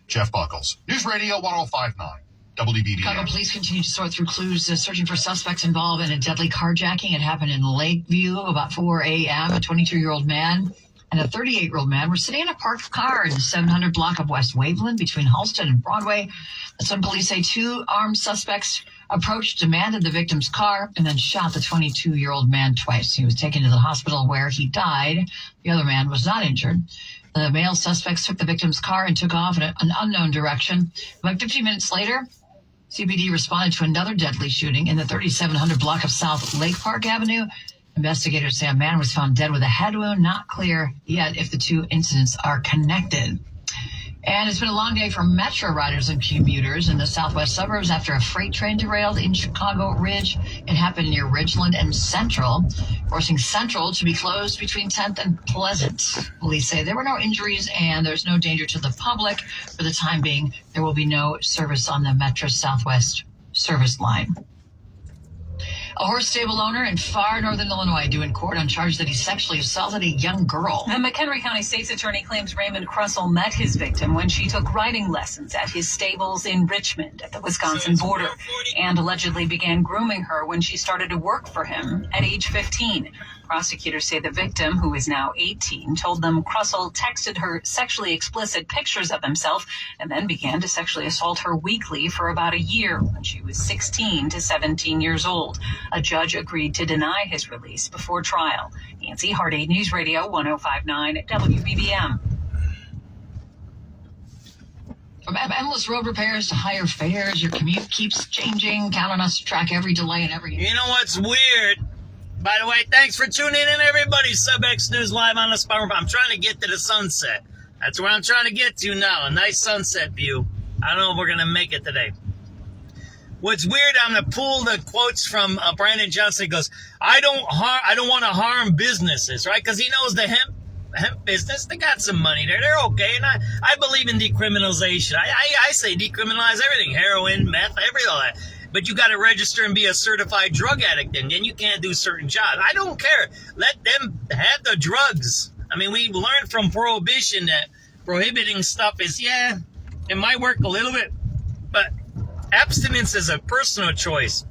Jeff Buckles, News Radio 105.9, WBBM. Chicago police continue to sort through clues searching for suspects involved in a deadly carjacking. It happened in Lakeview about 4 a.m. A 22-year-old man and a 38-year-old man were sitting in a parked car in the 700 block of West Waveland between Halsted and Broadway. Some police say 2 armed suspects approached, demanded the victim's car, and then shot the 22-year-old man twice. He was taken to the hospital where he died. The other man was not injured. The male suspects took the victim's car and took off in an unknown direction. About 15 minutes later, CPD responded to another deadly shooting in the 3700 block of South Lake Park Avenue. Investigators say a man was found dead with a head wound. Not clear yet if the 2 incidents are connected. And it's been a long day for Metro riders and commuters in the southwest suburbs after a freight train derailed in Chicago Ridge. It happened near Ridgeland and Central, forcing Central to be closed between 10th and Pleasant. Police say there were no injuries and there's no danger to the public. For the time being, there will be no service on the Metro Southwest service line. A horse stable owner in far northern Illinois due in court on charge that he sexually assaulted a young girl. The McHenry County State's Attorney claims Raymond Crussell met his victim when she took riding lessons at his stables in Richmond at the Wisconsin border and allegedly began grooming her when she started to work for him at age 15. Prosecutors say the victim, who is now 18, told them Crussell texted her sexually explicit pictures of himself and then began to sexually assault her weekly for about a year when she was 16 to 17 years old. A judge agreed to deny his release before trial. Nancy Hart, 8 News Radio 1059 WBBM. From endless road repairs to higher fares, your commute keeps changing. Count on us to track every delay and every... You know what's weird? By the way, thanks for tuning in, everybody. SubX.News live on the spot. I'm trying to get to the sunset. That's where I'm trying to get to now. A nice sunset view. I don't know if we're going to make it today. What's weird, I'm going to pull the quotes from Brandon Johnson. He goes, I don't want to harm businesses, right? Because he knows the hemp business, they got some money there. They're okay. And I believe in decriminalization. I say decriminalize everything. Heroin, meth, everything like that. But you got to register and be a certified drug addict, and then you can't do certain jobs. I don't care. Let them have the drugs. I mean, we learned from Prohibition that prohibiting stuff is, yeah, it might work a little bit, but abstinence is a personal choice.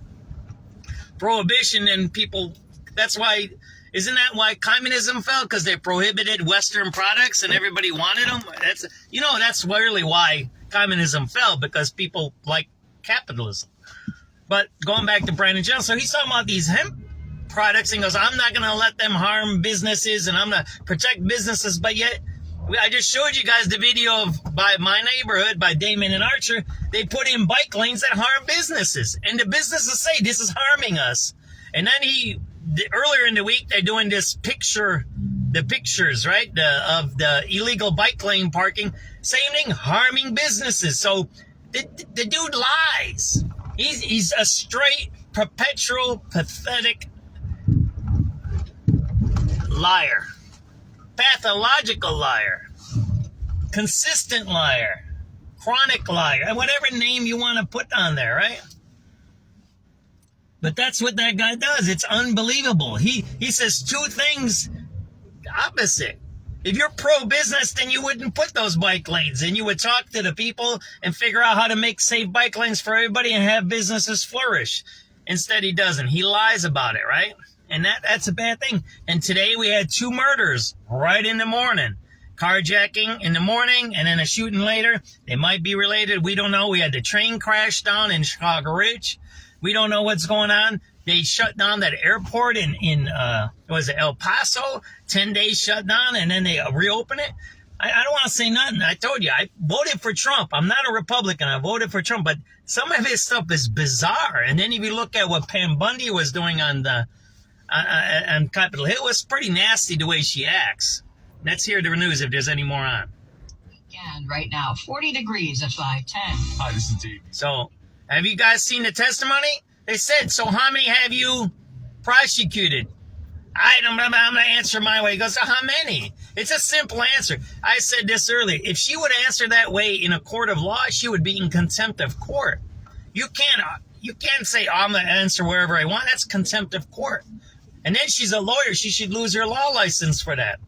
Prohibition and people, that's why, isn't that why communism fell? Because they prohibited Western products and everybody wanted them? That's really why communism fell, because people like capitalism. But going back to Brandon Johnson, he's talking about these hemp products and goes, I'm not going to let them harm businesses and I'm going to protect businesses. But yet, I just showed you guys the video by My Neighborhood, by Damon and Archer. They put in bike lanes that harm businesses. And the businesses say this is harming us. And then earlier in the week, they're doing this pictures, right, of the illegal bike lane parking. Same thing, harming businesses. So the dude lies. He's a straight, perpetual, pathetic liar. Pathological liar. Consistent liar. Chronic liar. And whatever name you want to put on there, right? But that's what that guy does. It's unbelievable. He says two things opposite. If you're pro-business, then you wouldn't put those bike lanes, and you would talk to the people and figure out how to make safe bike lanes for everybody and have businesses flourish. Instead, he doesn't. He lies about it, right? And that's a bad thing. And today we had 2 murders right in the morning. Carjacking in the morning and then a shooting later. They might be related. We don't know. We had the train crash down in Chicago Ridge. We don't know what's going on. They shut down that airport in El Paso, 10 days shut down, and then they reopen it. I don't want to say nothing. I told you, I voted for Trump. I'm not a Republican. I voted for Trump, but some of his stuff is bizarre. And then if you look at what Pam Bondi was doing on Capitol Hill, it's pretty nasty the way she acts. Let's hear the news if there's any more on. And right now, 40 degrees at 510. Hi, this is Dave. So, have you guys seen the testimony? They said, so how many have you prosecuted? I'm going to answer my way. He goes, so how many? It's a simple answer. I said this earlier. If she would answer that way in a court of law, she would be in contempt of court. You can't say, I'm going to answer wherever I want. That's contempt of court. And then she's a lawyer. She should lose her law license for that.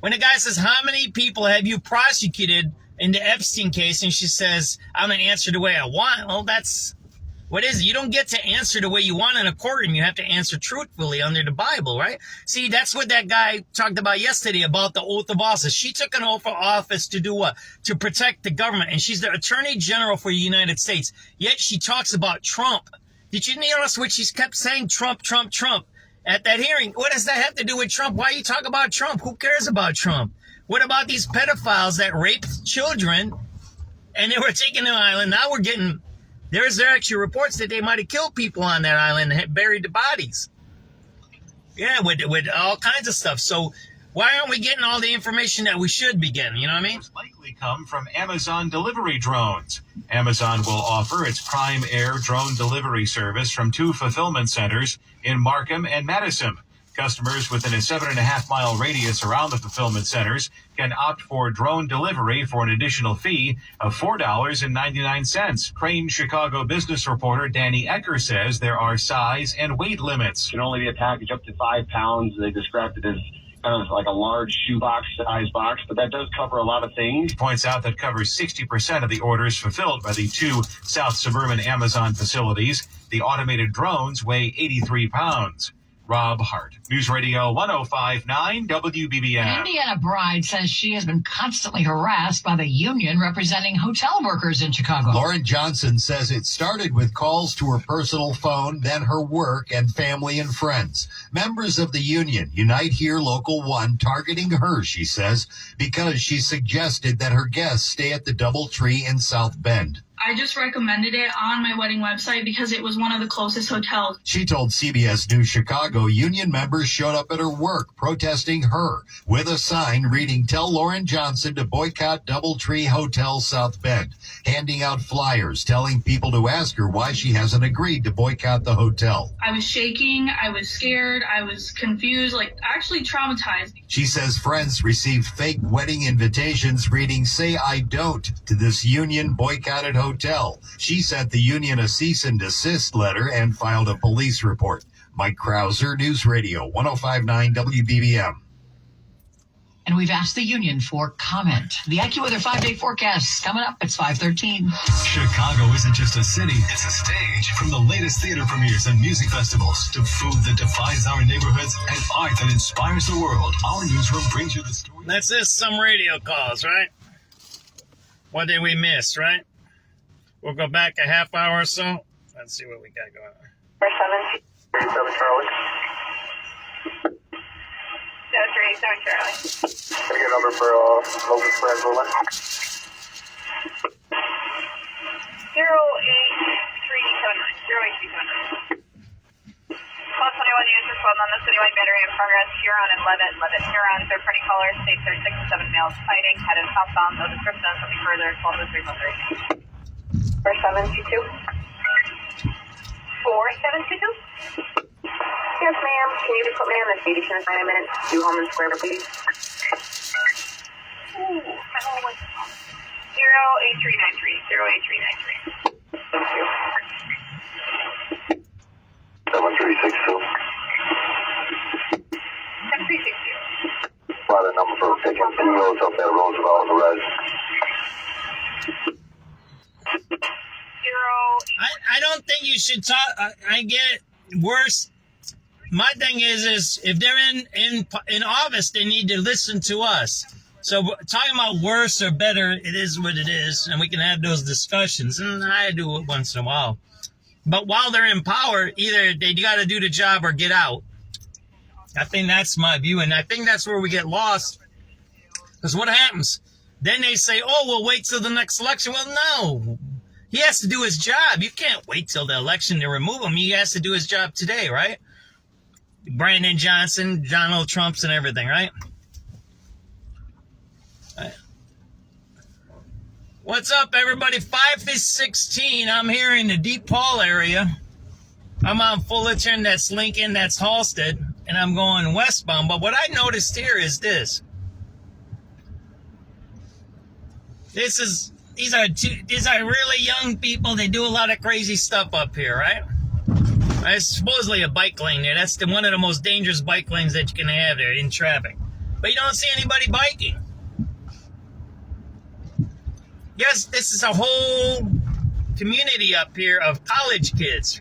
When a guy says, how many people have you prosecuted in the Epstein case? And she says, I'm going to answer the way I want. Well, what is it? You don't get to answer the way you want in a courtroom. You have to answer truthfully under the Bible, right? See, that's what that guy talked about yesterday about the oath of office. She took an oath of office to do what? To protect the government. And she's the Attorney General for the United States. Yet she talks about Trump. Did you notice what she kept saying? Trump, Trump, Trump. At that hearing, what does that have to do with Trump? Why you talk about Trump? Who cares about Trump? What about these pedophiles that raped children and they were taken to an island? Now there's actually reports that they might have killed people on that island and buried the bodies. Yeah, with all kinds of stuff. So why aren't we getting all the information that we should be getting? You know what I mean? Likely come from Amazon delivery drones. Amazon will offer its Prime Air drone delivery service from 2 fulfillment centers in Markham and Madison. Customers within a 7.5-mile radius around the fulfillment centers can opt for drone delivery for an additional fee of $4.99. Crane Chicago business reporter Danny Ecker says there are size and weight limits. It can only be a package up to 5 pounds. They described it as kind of like a large shoebox size box, but that does cover a lot of things. He points out that covers 60% of the orders fulfilled by the 2 South Suburban Amazon facilities. The automated drones weigh 83 pounds. Rob Hart, News Radio 105.9 WBBM. An Indiana bride says she has been constantly harassed by the union representing hotel workers in Chicago. Lauren Johnson says it started with calls to her personal phone, then her work and family and friends. Members of the union, Unite Here Local 1, targeting her, she says, because she suggested that her guests stay at the DoubleTree in South Bend. I just recommended it on my wedding website because it was one of the closest hotels. She told CBS News Chicago union members showed up at her work protesting her with a sign reading, "Tell Lauren Johnson to boycott DoubleTree Hotel South Bend," handing out flyers telling people to ask her why she hasn't agreed to boycott the hotel. I was shaking, I was scared, I was confused, actually traumatized. She says friends received fake wedding invitations reading, "Say I don't," to this union boycotted hotel. She sent the union a cease and desist letter and filed a police report. Mike Krauser, News Radio 105.9 WBBM. And we've asked the union for comment. The AccuWeather 5-day forecast coming up. It's 5:13. Chicago isn't just a city, it's a stage. From the latest theater premieres and music festivals to food that defines our neighborhoods and art that inspires the world, our newsroom brings you the story. That's just some radio calls, right? What did we miss, right? We'll go back a half hour or so. Let's see what we got going on. 37 Charlie. 37 Charlie. Can I get a number for local spread rolling? 08379. 1221 news responding on the citywide battery in progress. Huron and Levitt. Huron, third party callers, state 6 to 7 males fighting, headed southbound, no description, something further, 12 to 313. 4722. 4722? Yes, ma'am. Can you just put me on the speedy chance 9 minutes? Do Homeland Square, please. Ooh, 08393. 08393. Thank you. 7362. 7362. Flight number for taking 2 roads up there, Roosevelt on the res. I don't think you should talk. I get it. Worse. My thing is if they're in office, they need to listen to us. So talking about worse or better, it is what it is, and we can have those discussions. And I do it once in a while. But while they're in power, either they got to do the job or get out. I think that's my view, and I think that's where we get lost. Because what happens? Then they say, "Oh, we'll wait till the next election." Well, no. He has to do his job. You can't wait till the election to remove him. He has to do his job today, right? Brandon Johnson, Donald Trump's and everything, right? What's up, everybody? 5-16. I'm here in the Deep Paul area. I'm on Fullerton, that's Lincoln, that's Halsted, and I'm going westbound. But what I noticed here is this. These are really young people. They do a lot of crazy stuff up here, right? It's supposedly a bike lane there. That's one of the most dangerous bike lanes that you can have there in traffic. But you don't see anybody biking. Yes, this is a whole community up here of college kids.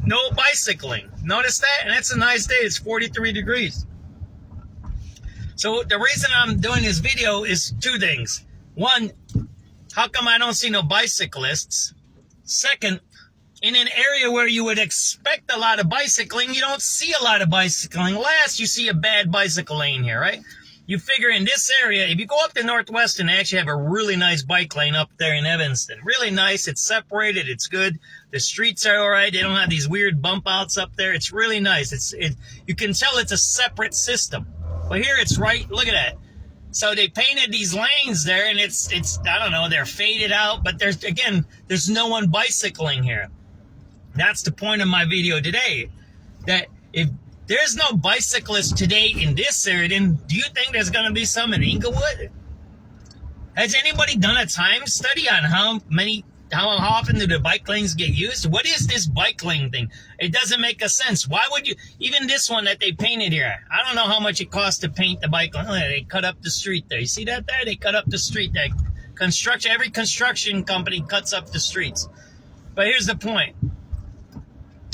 No bicycling. Notice that? And it's a nice day. It's 43 degrees. So the reason I'm doing this video is 2 things. One, how come I don't see no bicyclists? Second, in an area where you would expect a lot of bicycling, you don't see a lot of bicycling. Last, you see a bad bicycle lane here, right? You figure in this area, if you go up to Northwestern, they actually have a really nice bike lane up there in Evanston. Really nice. It's separated. It's good. The streets are all right. They don't have these weird bump outs up there. It's really nice. You can tell it's a separate system. But here it's right. Look at that. So they painted these lanes there, and it's I don't know, they're faded out, but there's no one bicycling here. That's the point of my video today. That if There's no bicyclists today in this area. Then do you think there's going to be some in Inglewood? Has anybody done a time study on how often do the bike lanes get used? What is this bike lane thing? It doesn't make a sense. Why would you, even this one that they painted here, I don't know how much it costs to paint the bike lane. They cut up the street there. You see that there? They cut up the street there. Every construction company cuts up the streets. But here's the point.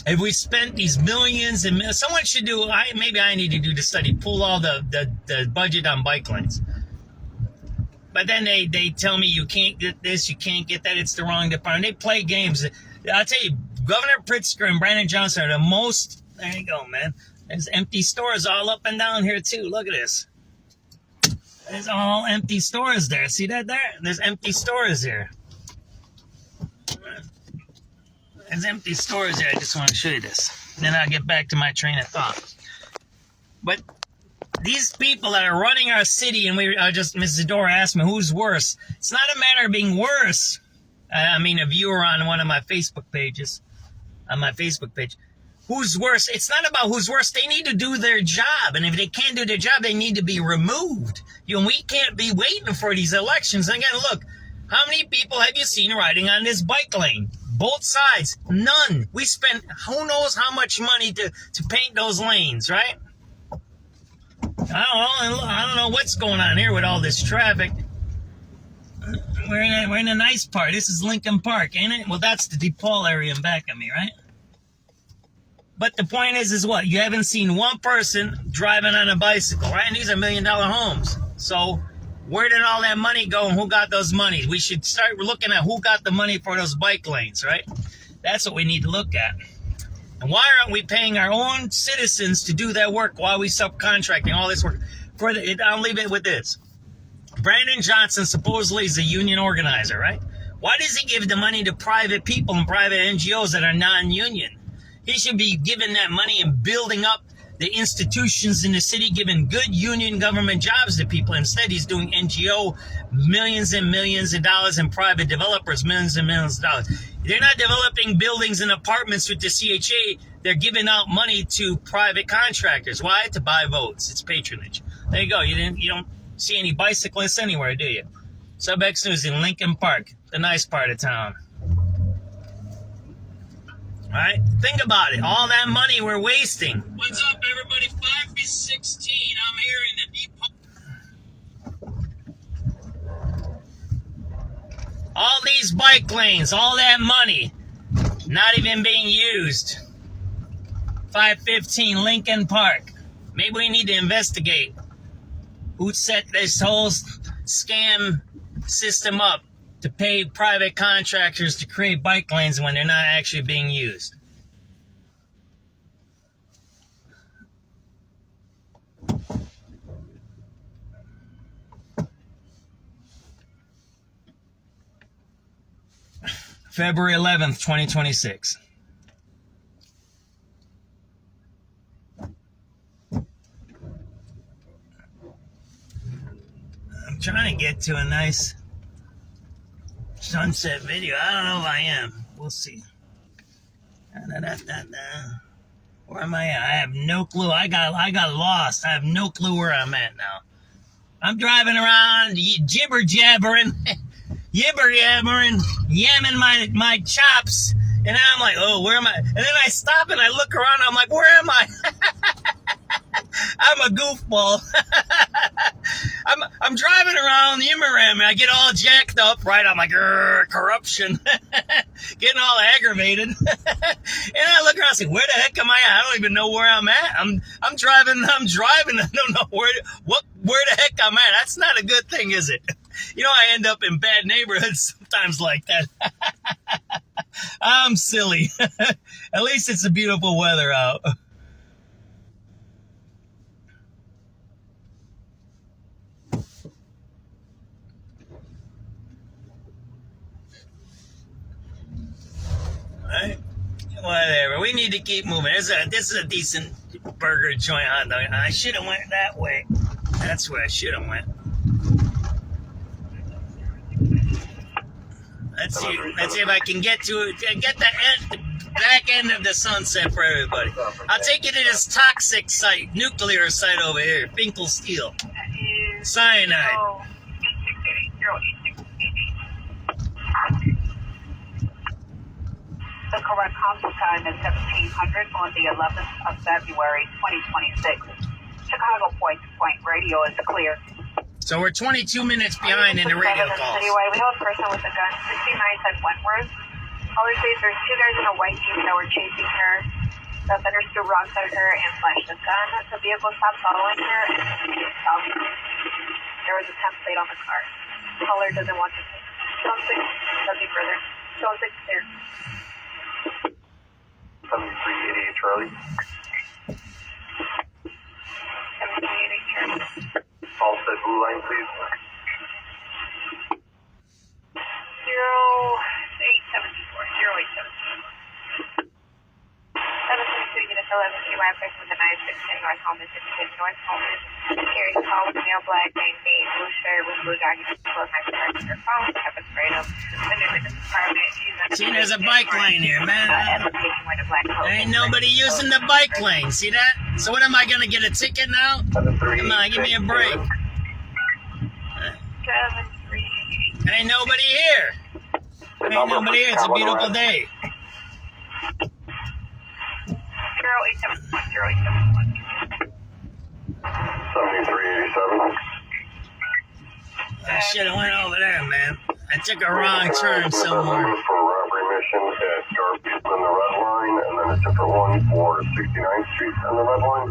If we spent these millions and millions, someone should do, maybe I need to do the study, pull all the budget on bike lanes. But then they tell me you can't get this, you can't get that, it's the wrong department. They play games. I'll tell you, Governor Pritzker and Brandon Johnson are the most, there you go, man. There's empty stores all up and down here too. Look at this. There's all empty stores there. See that there? There's empty stores here. There's empty stores here. I just want to show you this. Then I'll get back to my train of thought. But these people that are running our city, and Mrs. Zadora asked me, who's worse? It's not a matter of being worse. I mean, a viewer on one of my Facebook pages, on my Facebook page. Who's worse? It's not about who's worse. They need to do their job. And if they can't do their job, they need to be removed. We can't be waiting for these elections. And again, look, how many people have you seen riding on this bike lane? Both sides. None. We spent who knows how much money to paint those lanes, right? I don't know what's going on here with all this traffic. We're in a nice part. This is Lincoln Park, ain't it? Well, that's the DePaul area in back of me, right? But the point is what? You haven't seen one person driving on a bicycle, right? And these are $1 million homes. So where did all that money go and who got those money? We should start looking at who got the money for those bike lanes, right? That's what we need to look at. And why aren't we paying our own citizens to do that work? Why are we subcontracting all this work? I'll leave it with this. Brandon Johnson supposedly is a union organizer, right? Why does he give the money to private people and private NGOs that are non-union? He should be giving that money and building up the institutions in the city, giving good union government jobs to people. Instead, he's doing NGO, millions and millions of dollars, and private developers, millions and millions of dollars. They're not developing buildings and apartments with the CHA. They're giving out money to private contractors. Why? To buy votes. It's patronage. There you go. You don't see any bicyclists anywhere, do you? SubX.News in Lincoln Park, the nice part of town. All right? Think about it. All that money we're wasting. What's up, everybody? 5:16. I'm here in the depot. All these bike lanes, all that money, not even being used. 5:15, Lincoln Park. Maybe we need to investigate who set this whole scam system up to pay private contractors to create bike lanes when they're not actually being used. February 11th, 2026. I'm trying to get to a nice sunset video. I don't know if I am. We'll see. Where am I at? I have no clue. I got lost. I have no clue where I'm at now. I'm driving around, jibber-jabbering, yamming my chops, and I'm like, oh, where am I? And then I stop and I look around, I'm like, where am I? I'm a goofball. I'm driving around the Imram and I get all jacked up, right? I'm like, corruption. Getting all aggravated. And I look around and say, where the heck am I at? I don't even know where I'm at. I'm driving. I don't know where the heck I'm at. That's not a good thing, is it? I end up in bad neighborhoods sometimes like that. I'm silly. At least it's a beautiful weather out. Right? Whatever. We need to keep moving. This is a decent burger joint hot dog. I should have went that way. That's where I should have went. Let's see if I can get to it. Get the back end of the sunset for everybody. I'll take you to this toxic site, nuclear site over here, Finkel Steel. Cyanide. The correct console time is 1700 on the 11th of February, 2026. Chicago point-to-point radio is clear. So we're 22 minutes behind in the radio calls. Anyway, we have a person with a gun, 69 Wentworth. Caller says there's two guys in a white jeep that were chasing her. The offenders threw rocks at her and flashed a gun. The vehicle stopped following her and there was a temp plate on the car. Caller doesn't want to. Something, nothing further. Something clear. 7388 Charlie. 7388 Charlie. Halstead Blue Line, please. 0874. 0874. 722 units 11 CY person with a 916 North Homeland, 56 North Homeland. Carries a tall with male black, name name, blue shirt with blue jogging, close my shirt, her phone, pepper sprayed up. See, there's a bike lane here, man. Ain't nobody using the bike lane. See that? So what am I gonna get a ticket now? Come on, give me a break. Ain't nobody here. Ain't nobody here. It's a beautiful day. 0871. 7387. I should have went over there, man. I took a wrong turn somewhere. For a robbery mission at Garfield on the red line, and then a different one for 69th Street on the red line.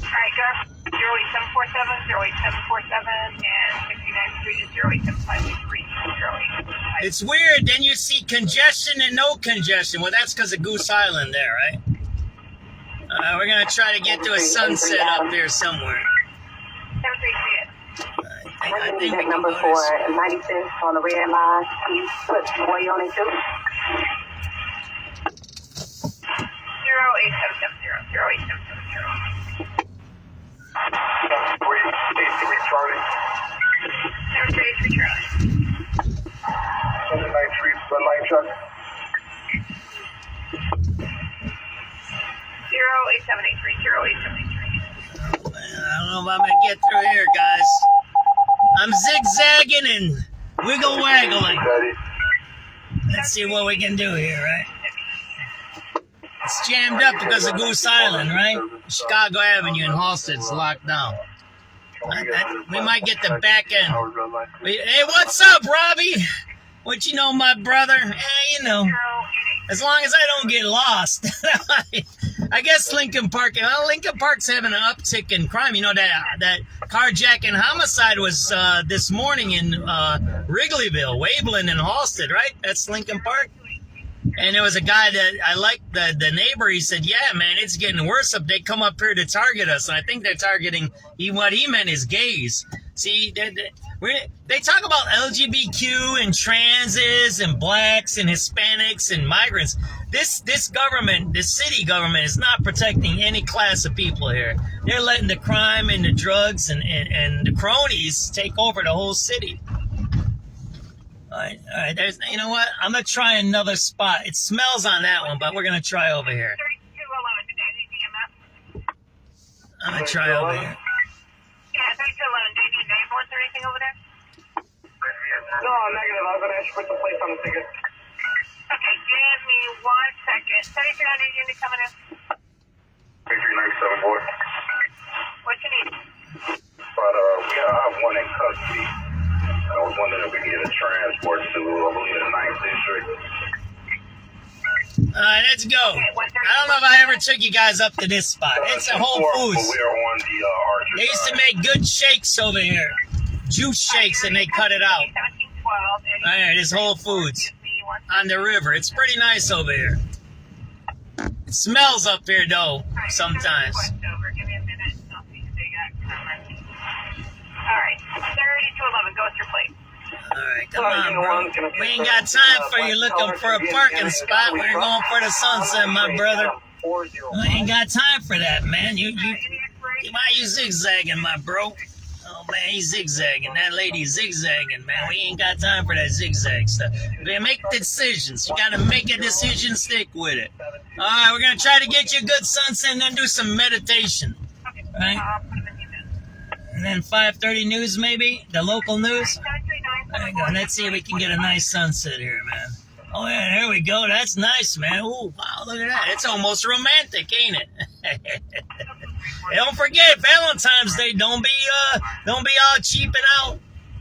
Alright, Garfield 08747, 08747, and 69th Street is 08753. It's weird. Then you see congestion and no congestion. Well, that's because of Goose Island there, right? We're going to try to get to a sunset up there somewhere. 738. I think we number 4, 96 on the red line. Please put boy on it too. 08770. 08770. 7383 Charlie. 7383 Charlie. 79th Street, red line truck. 08783. 08783. I don't know if I'm going to get through here, guys. I'm zigzagging and wiggle-waggling. Let's see what we can do here, right? It's jammed up because of Goose Island, right? Chicago Avenue in Halstead's locked down. We might get the back end. Hey, what's up, Robbie? What you know, my brother? You know, as long as I don't get lost. I guess Lincoln Park Park's having an uptick in crime. You know, that carjacking homicide was this morning in Wrigleyville, Waveland, and Halstead, right? That's Lincoln Park. And there was a guy that I liked, the neighbor. He said, yeah, man, it's getting worse up. They come up here to target us. And I think they're targeting, what he meant is gays. See, they talk about LGBTQ and transes and blacks and Hispanics and migrants. This government, this city government, is not protecting any class of people here. They're letting the crime and the drugs and the cronies take over the whole city. All right. You know what? I'm going to try another spot. It smells on that one, but we're going to try over here. I'm going to try over here. Yeah, 3211. Do you need ambulance or anything over there? No, negative. I'm going to ask you to put the place on the ticket. Okay, give me 1 second. 3300 unit coming in. 3397, boy. What you need? But I have one in custody. I was wondering if we can get a transport to, I believe, the 9th District. All right, let's go. I don't know if I ever took you guys up to this spot. It's a Whole Foods. They used to make good shakes over here. Juice shakes, and they cut it out. All right, it's Whole Foods on the river. It's pretty nice over here. It smells up here, though, sometimes. All right, 3211, go with your plate. All right, come on, bro. We ain't got time for you looking for a parking spot. We're going for the sunset, my brother. We ain't got time for that, man. Why are you zigzagging, my bro? Oh, man, he's zigzagging. That lady's zigzagging, man. We ain't got time for that zigzag stuff. Man, make decisions. You gotta make a decision, stick with it. All right, we're gonna try to get you a good sunset and then do some meditation. All right? And then 5:30 news, maybe? The local news? There you go. Let's see if we can get a nice sunset here, man. Oh, yeah, there we go. That's nice, man. Oh, wow, look at that. It's almost romantic, ain't it? Hey, don't forget, Valentine's Day. Don't be all cheaping out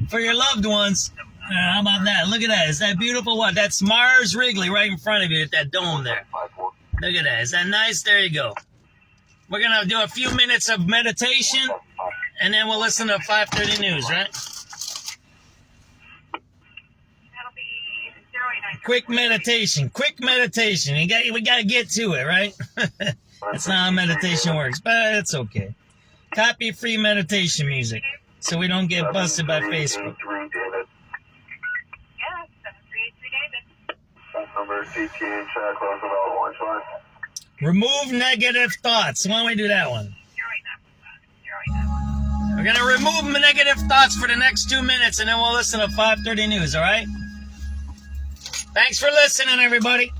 for your loved ones. How about that? Look at that. Is that beautiful? What? That's Mars Wrigley right in front of you at that dome there. Look at that. Is that nice? There you go. We're going to do a few minutes of meditation, and then we'll listen to 5:30 news, right? Quick meditation. We got to get to it, right? That's not how meditation works, but it's okay. Copy free meditation music so we don't get busted by Facebook. Remove negative thoughts. Why don't we do that one? We're going to remove negative thoughts for the next 2 minutes, and then we'll listen to 5:30 news, all right? Thanks for listening, everybody.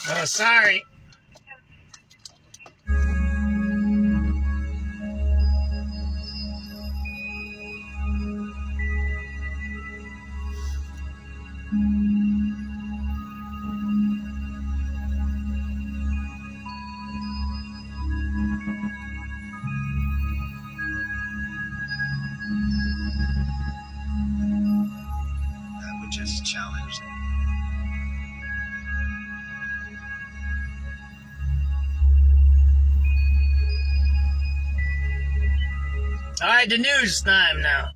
Oh, sorry. That would just challenge. All right, the news time now.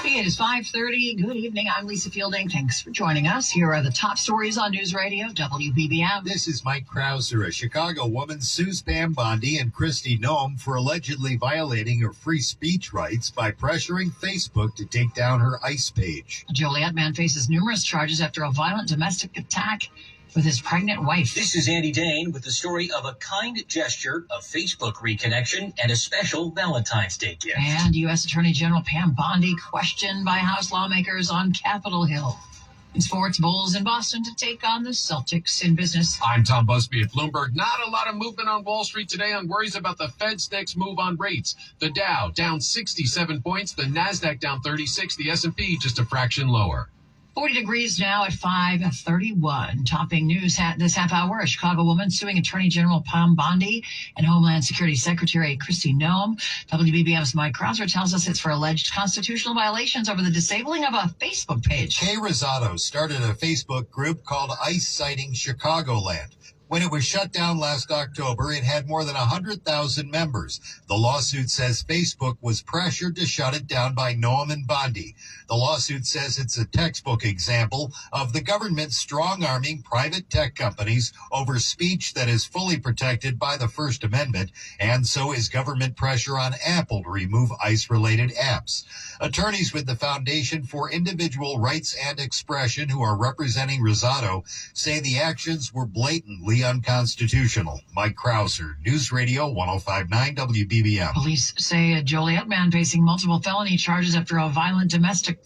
It is 5:30. Good evening. I'm Lisa Fielding. Thanks for joining us. Here are the top stories on News Radio WBBM. This is Mike Krauser. A Chicago woman sues Pam Bondi and Kristi Nome for allegedly violating her free speech rights by pressuring Facebook to take down her ICE page. A Joliet man faces numerous charges after a violent domestic attack with his pregnant wife. This is Andy Dane with the story of a kind gesture, a Facebook reconnection, and a special Valentine's Day gift. And U.S. Attorney General Pam Bondi questioned by House lawmakers on Capitol Hill. In sports, Bulls in Boston to take on the Celtics in business. I'm Tom Busby at Bloomberg. Not a lot of movement on Wall Street today on worries about the Fed's next move on rates. The Dow down 67 points, the Nasdaq down 36, the S&P just a fraction lower. 40 degrees now at 5:31. Topping news this half hour, a Chicago woman suing Attorney General Pam Bondi and Homeland Security Secretary Kristi Nome. WBBM's Mike Krauser tells us it's for alleged constitutional violations over the disabling of a Facebook page. Kay Rosado started a Facebook group called ICE Citing Chicagoland. When it was shut down last October, it had more than 100,000 members. The lawsuit says Facebook was pressured to shut it down by Nome and Bondi. The lawsuit says it's a textbook example of the government strong-arming private tech companies over speech that is fully protected by the First Amendment, and so is government pressure on Apple to remove ICE-related apps. Attorneys with the Foundation for Individual Rights and Expression, who are representing Rosado, say the actions were blatantly unconstitutional. Mike Krauser, News Radio 105.9 WBBM. Police say a Joliet man facing multiple felony charges after a violent domestic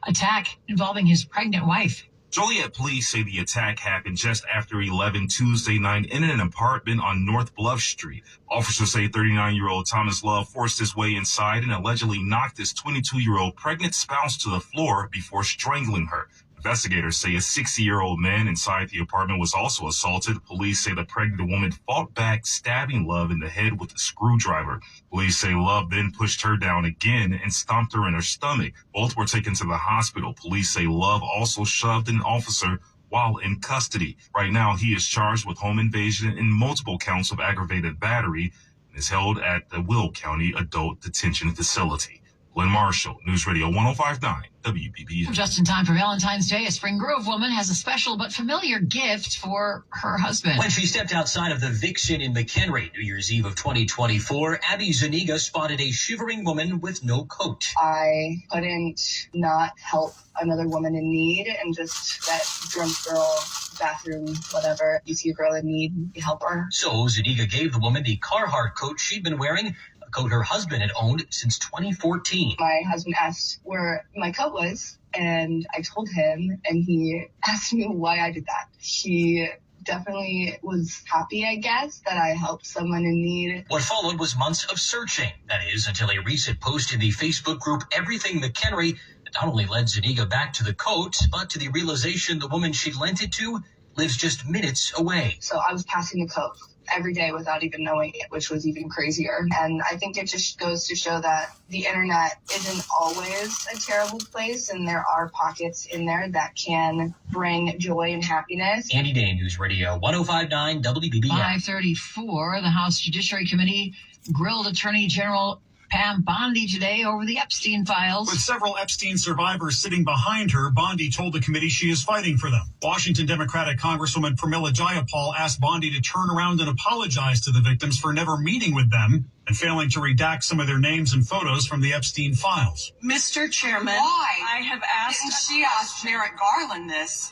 attack involving his pregnant wife. Joliet police say the attack happened just after 11 Tuesday night in an apartment on North Bluff Street. Officers say 39-year-old Thomas Love forced his way inside and allegedly knocked his 22-year-old pregnant spouse to the floor before strangling her. Investigators say a 60-year-old man inside the apartment was also assaulted. Police say the pregnant woman fought back, stabbing Love in the head with a screwdriver. Police say Love then pushed her down again and stomped her in her stomach. Both were taken to the hospital. Police say Love also shoved an officer while in custody. Right now, he is charged with home invasion and multiple counts of aggravated battery and is held at the Will County Adult Detention Facility. Glenn Marshall, News Radio 105.9 WBBM. Just in time for Valentine's Day, a Spring Grove woman has a special but familiar gift for her husband. When she stepped outside of the Vixen in McHenry, New Year's Eve of 2024, Abby Zuniga spotted a shivering woman with no coat. I couldn't not help another woman in need, and just that drunk girl, bathroom, whatever. You see a girl in need, you help her. So Zuniga gave the woman the Carhartt coat she'd been wearing, a coat her husband had owned since 2014. My husband asked where my coat was, and I told him, and he asked me why I did that. He definitely was happy, I guess, that I helped someone in need. What followed was months of searching. That is, until a recent post in the Facebook group Everything McHenry that not only led Zuniga back to the coat, but to the realization the woman she'd lent it to lives just minutes away. So I was passing the coat every day without even knowing it, which was even crazier. And I think it just goes to show that the internet isn't always a terrible place, and there are pockets in there that can bring joy and happiness. Andy Day, News Radio 105.9 WBBM. 5:34, the House Judiciary Committee grilled Attorney General Pam Bondi today over the Epstein files. With several Epstein survivors sitting behind her, Bondi told the committee she is fighting for them. Washington Democratic Congresswoman Pramila Jayapal asked Bondi to turn around and apologize to the victims for never meeting with them and failing to redact some of their names and photos from the Epstein files. Mr. Chairman, why? I have asked. Didn't she asked Merrick Garland this?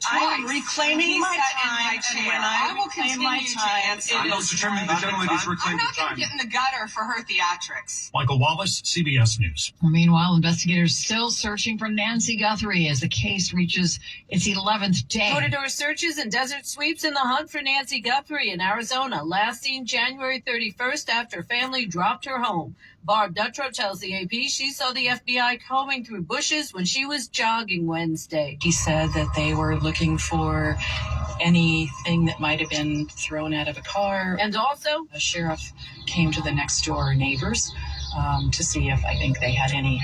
I am reclaiming my time, and when I will reclaim my time, I'm not determining the gentleman is reclaiming time. I'm not going to get in the gutter for her theatrics. Michael Wallace, CBS News. Meanwhile, investigators still searching for Nancy Guthrie as the case reaches its 11th day. Door-to-door searches and desert sweeps in the hunt for Nancy Guthrie in Arizona, last seen January 31st after family dropped her home. Barb Dutrow tells the AP she saw the FBI combing through bushes when she was jogging Wednesday. He said that they were looking for anything that might have been thrown out of a car. And also, a sheriff came to the next door neighbors to see if I think they had any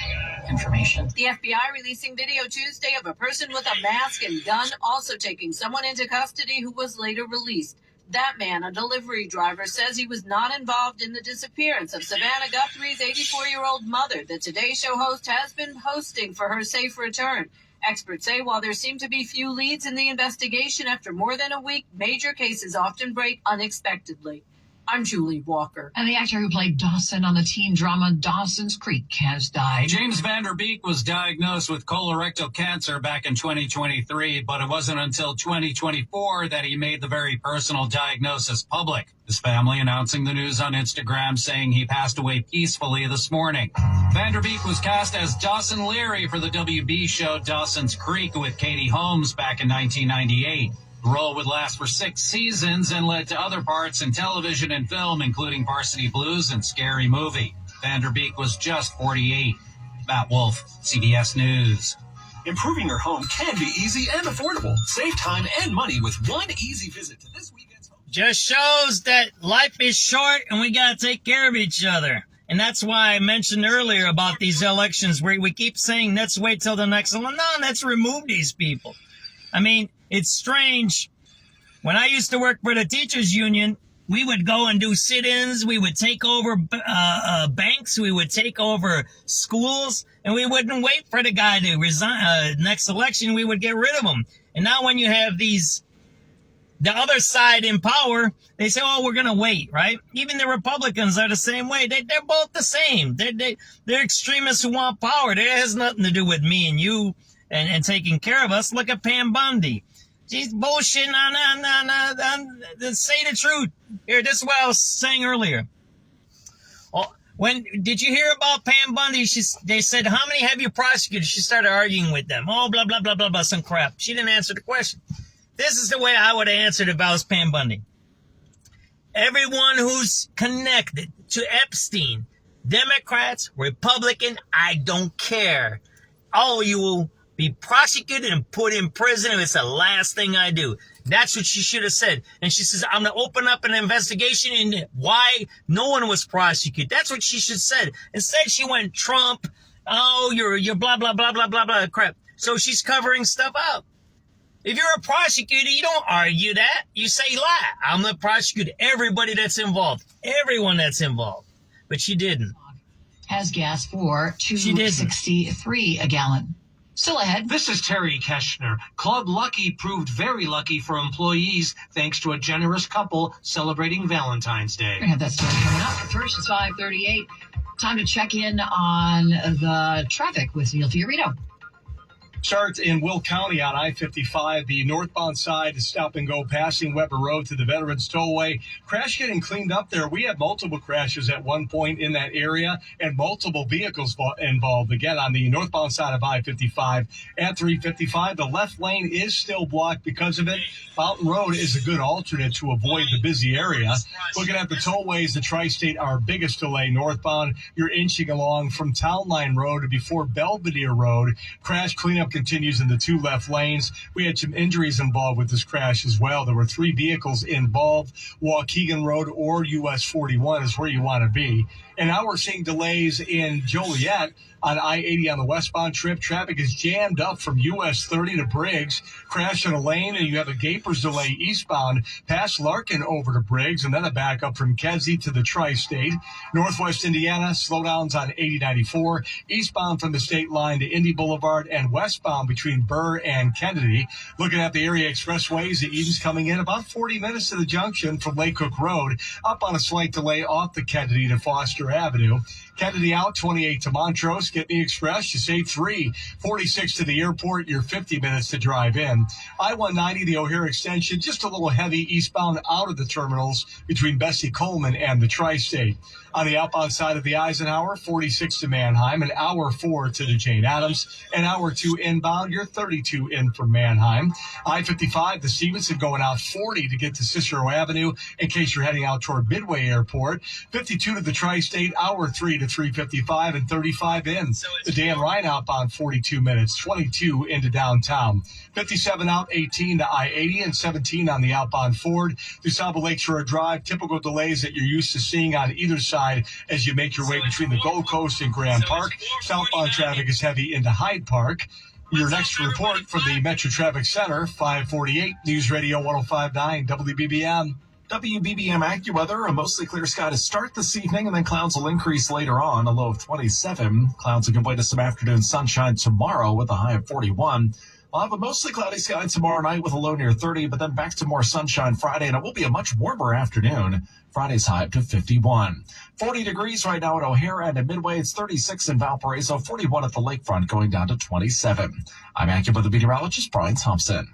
information. The FBI releasing video Tuesday of a person with a mask and gun also taking someone into custody who was later released. That man, a delivery driver, says he was not involved in the disappearance of Savannah Guthrie's 84-year-old mother. The Today Show host has been hosting for her safe return. Experts say while there seem to be few leads in the investigation after more than a week, major cases often break unexpectedly. I'm Julie Walker. And the actor who played Dawson on the teen drama Dawson's Creek has died. James Van Der Beek was diagnosed with colorectal cancer back in 2023, but it wasn't until 2024 that he made the very personal diagnosis public. His family announcing the news on Instagram, saying he passed away peacefully this morning. Van Der Beek was cast as Dawson Leary for the WB show Dawson's Creek with Katie Holmes back in 1998. The role would last for 6 seasons and led to other parts in television and film, including Varsity Blues and Scary Movie. Van Der Beek was just 48. Matt Wolf, CBS News. Improving your home can be easy and affordable. Save time and money with one easy visit to this weekend's home. Just shows that life is short and we got to take care of each other. And that's why I mentioned earlier about these elections where we keep saying, let's wait till the next one. No, let's remove these people. I mean, it's strange When I used to work for the teachers union, we would go and do sit-ins. We would take over banks. We would take over schools. And we wouldn't wait for the guy to resign. Next election, we would get rid of him. And now when you have the other side in power, they say, oh, we're going to wait, right? Even the Republicans are the same way. They're both the same. They're extremists who want power. That has nothing to do with me and you and taking care of us. Look at Pam Bondi. She's bullshitting on say the truth. Here, this is what I was saying earlier. Did you hear about Pam Bondi? They said, how many have you prosecuted? She started arguing with them. Oh, blah, blah, blah, blah, blah, some crap. She didn't answer the question. This is the way I would have answered if I was Pam Bondi. Everyone who's connected to Epstein, Democrats, Republican, I don't care. All you will be prosecuted and put in prison if it's the last thing I do. That's what she should have said. And she says, I'm going to open up an investigation into why no one was prosecuted. That's what she should have said. Instead, she went Trump. Oh, you're blah, blah, blah, blah, blah, blah, crap. So she's covering stuff up. If you're a prosecutor, you don't argue that. You say, lie. I'm going to prosecute everybody that's involved. Everyone that's involved. But she didn't. Has gas for $2.63 a gallon. Still ahead. This is Terry Keshner. Club Lucky proved very lucky for employees thanks to a generous couple celebrating Valentine's Day. We're going to have that story coming up. First, it's 5:38. Time to check in on the traffic with Neil Fiorito. Starts in Will County on I-55. The northbound side is stop and go passing Weber Road to the Veterans Tollway. Crash getting cleaned up there. We had multiple crashes at one point in that area and multiple vehicles involved. Again, on the northbound side of I-55 at 355, the left lane is still blocked because of it. Fountain Road is a good alternate to avoid the busy area. Looking at the tollways, the Tri-State, our biggest delay northbound. You're inching along from Town Line Road before Belvedere Road. Crash cleanup continues in the two left lanes. We had some injuries involved with this crash as well. There were 3 vehicles involved. Waukegan Road or US 41 is where you want to be. And now we're seeing delays in Joliet on I-80 on the westbound trip. Traffic is jammed up from US 30 to Briggs. Crash in a lane, and you have a Gapers delay eastbound past Larkin over to Briggs, and then a backup from Kedzie to the Tri-State. Northwest Indiana, slowdowns on 8094. Eastbound from the state line to Indy Boulevard, and westbound between Burr and Kennedy. Looking at the area expressways, the Edens coming in about 40 minutes to the junction from Lake Cook Road, up on a slight delay off the Kennedy to Foster Avenue. Kennedy out, 28 to Montrose. Get the Express, you save 3. 46 to the airport, you're 50 minutes to drive in. I-190, the O'Hare extension, just a little heavy eastbound out of the terminals between Bessie Coleman and the Tri-State. On the outbound side of the Eisenhower, 46 to Manheim, an hour 4 to the Jane Addams, an hour 2 inbound, you're 32 in from Manheim. I-55, the Stevenson going out 40 to get to Cicero Avenue in case you're heading out toward Midway Airport. 52 to the Tri-State, hour 3 to 355, and 35 in. The Dan Ryan outbound 42 minutes, 22 into downtown. 57 out, 18 to I-80, and 17 on the outbound Ford. DuSable Lakeshore Drive, typical delays that you're used to seeing on either side as you make your way between the Gold Coast and Grand Park. Southbound traffic is heavy into Hyde Park. Your next report from the Metro Traffic Center, 548 News Radio 105.9 WBBM. WBBM AccuWeather, a mostly clear sky to start this evening, and then clouds will increase later on, a low of 27. Clouds will give way to some afternoon sunshine tomorrow with a high of 41. We'll have a mostly cloudy sky tomorrow night with a low near 30, but then back to more sunshine Friday, and it will be a much warmer afternoon. Friday's high up to 51. 40 degrees right now at O'Hare and at Midway. It's 36 in Valparaiso, 41 at the lakefront, going down to 27. I'm AccuWeather meteorologist Brian Thompson.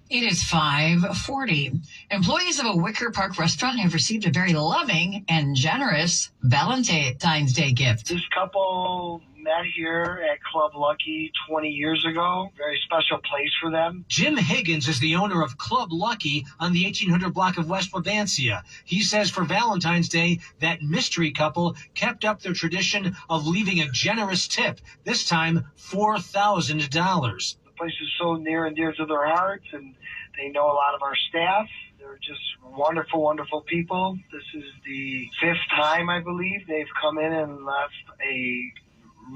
It is 5:40. Employees of a Wicker Park restaurant have received a very loving and generous Valentine's Day gift. This couple met here at Club Lucky 20 years ago. Very special place for them. Jim Higgins is the owner of Club Lucky on the 1800 block of West Wabansia. He says for Valentine's Day, that mystery couple kept up their tradition of leaving a generous tip, this time $4,000. The place is so near and dear to their hearts, and they know a lot of our staff. They're just wonderful, wonderful people. This is the 5th time, I believe, they've come in and left a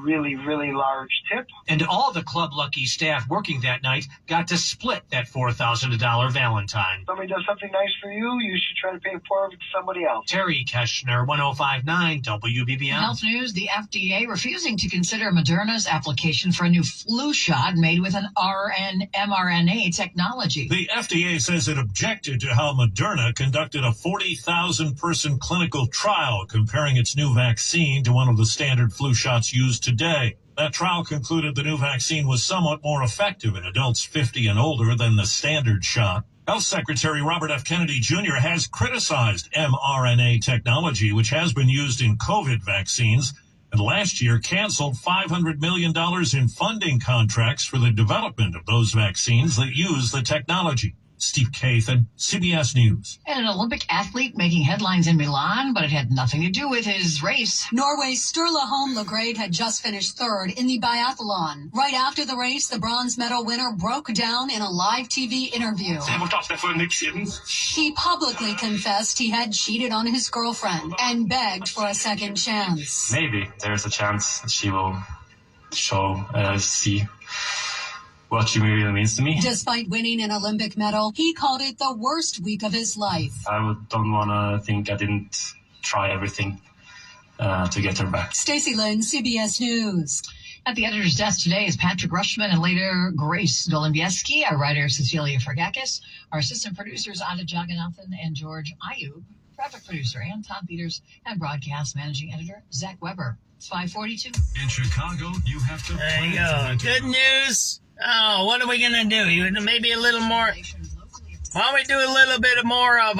really, really large tip. And all the Club Lucky staff working that night got to split that $4,000 Valentine. Somebody does something nice for you, you should try to pay it forward to somebody else. Terry Keschner, 1059 WBBM. Health news, the FDA refusing to consider Moderna's application for a new flu shot made with an mRNA technology. The FDA says it objected to how Moderna conducted a 40,000-person clinical trial comparing its new vaccine to one of the standard flu shots used today. That trial concluded the new vaccine was somewhat more effective in adults 50 and older than the standard shot. Health Secretary Robert F. Kennedy Jr. has criticized mRNA technology, which has been used in COVID vaccines, and last year canceled $500 million in funding contracts for the development of those vaccines that use the technology. Steve Kathan, CBS News. And an Olympic athlete making headlines in Milan, but it had nothing to do with his race. Norway's Sturla Holmlegade had just finished third in the biathlon. Right after the race, the bronze medal winner broke down in a live TV interview. He publicly confessed he had cheated on his girlfriend and begged for a second chance. Maybe there's a chance that she will see what she really means to me. Despite winning an Olympic medal, he called it the worst week of his life. I don't want to think I didn't try everything to get her back. Stacey Lynn, CBS News. At the editor's desk today is Patrick Rushman and later Grace Golumbieski, our writer Cecilia Fergakis, our assistant producers Ada Jagannathan and George Ayub, graphic producer Anton Peters, and broadcast managing editor Zach Weber. It's 5:42. In Chicago, you have to. There you go. Good news. Oh, what are we going to do? Maybe a little more. Why don't we do a little bit more of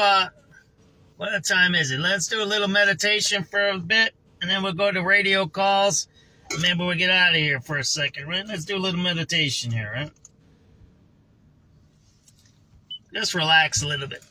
what time is it? Let's do a little meditation for a bit, and then we'll go to radio calls. And maybe we'll get out of here for a second, right? Let's do a little meditation here, right? Just relax a little bit.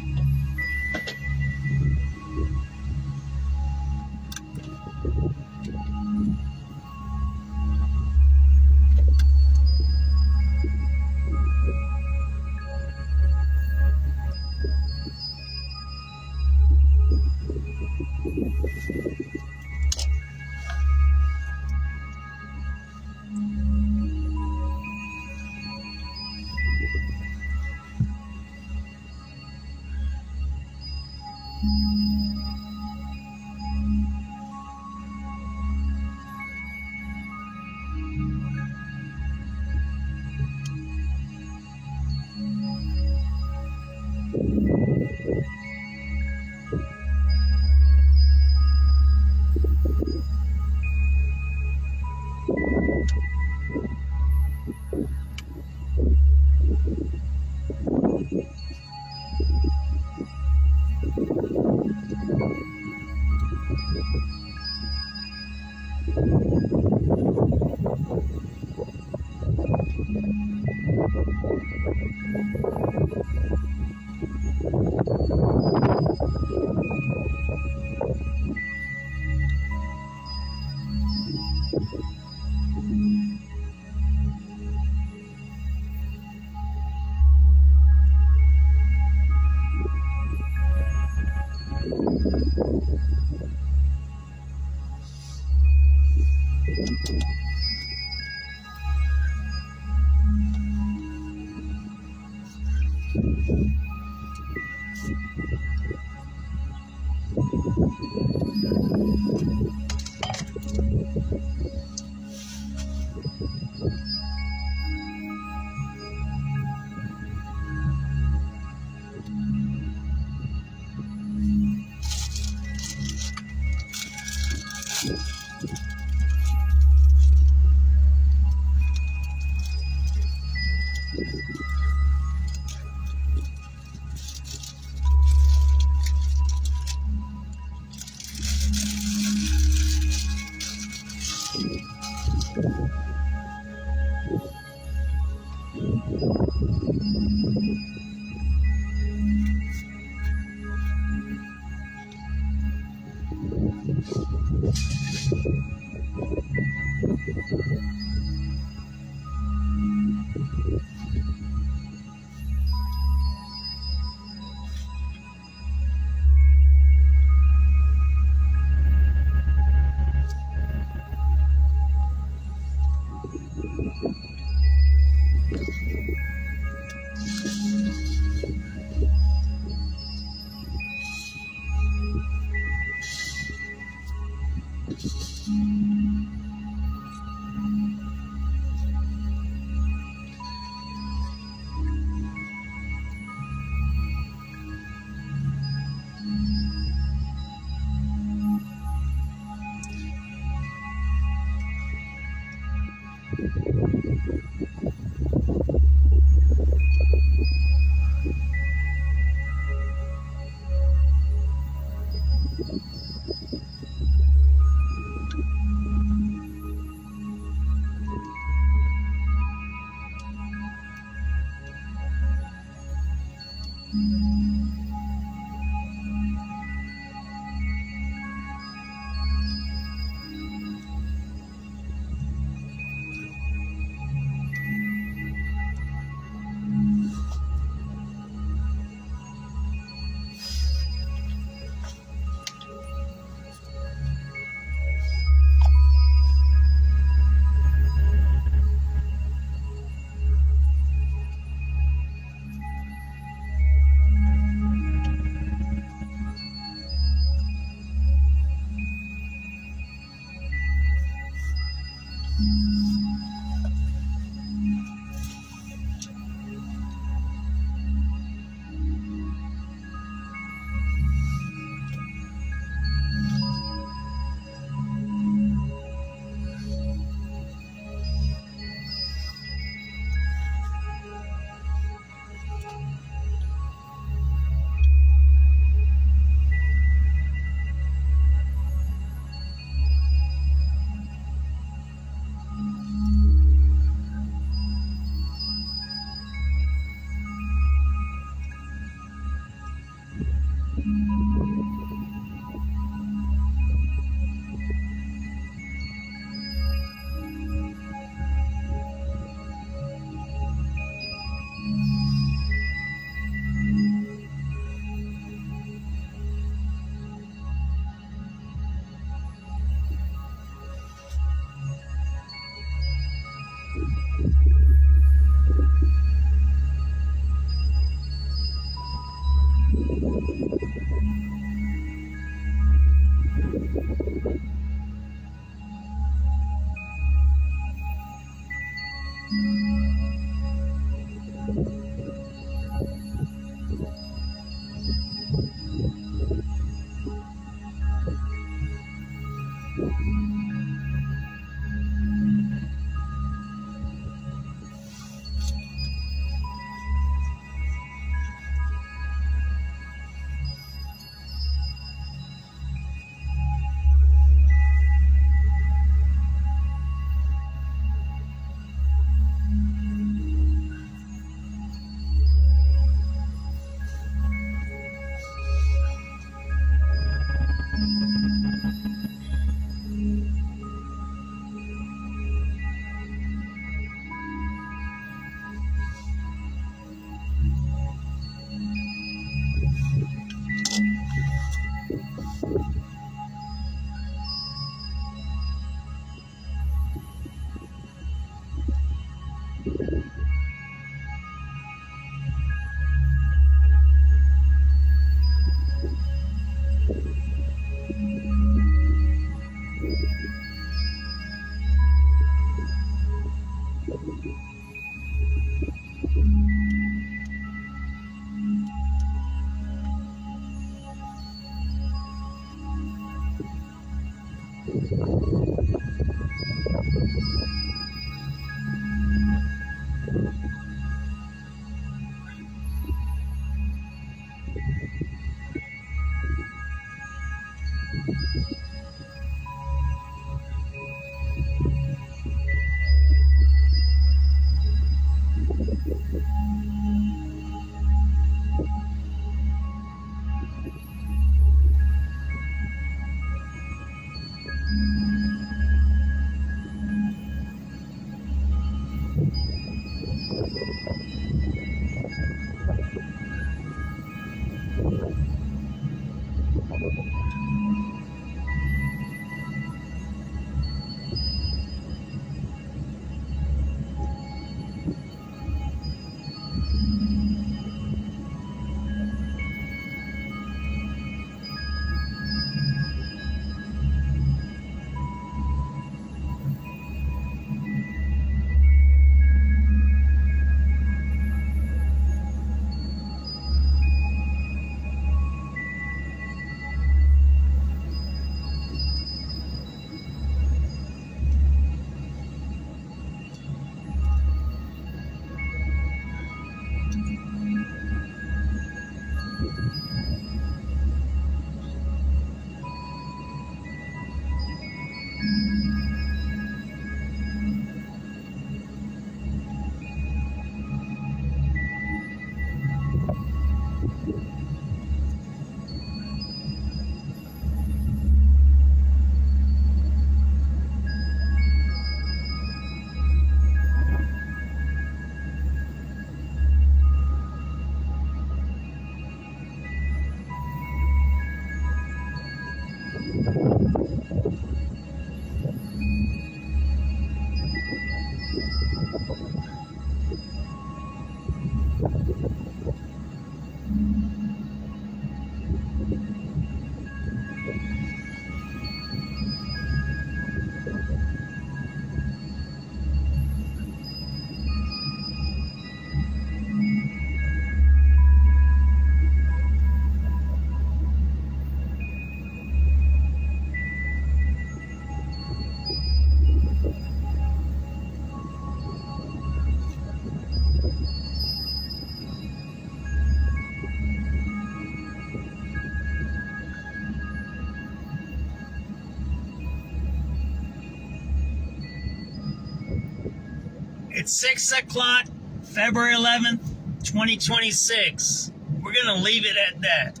It's 6 o'clock, February 11th, 2026. We're going to leave it at that.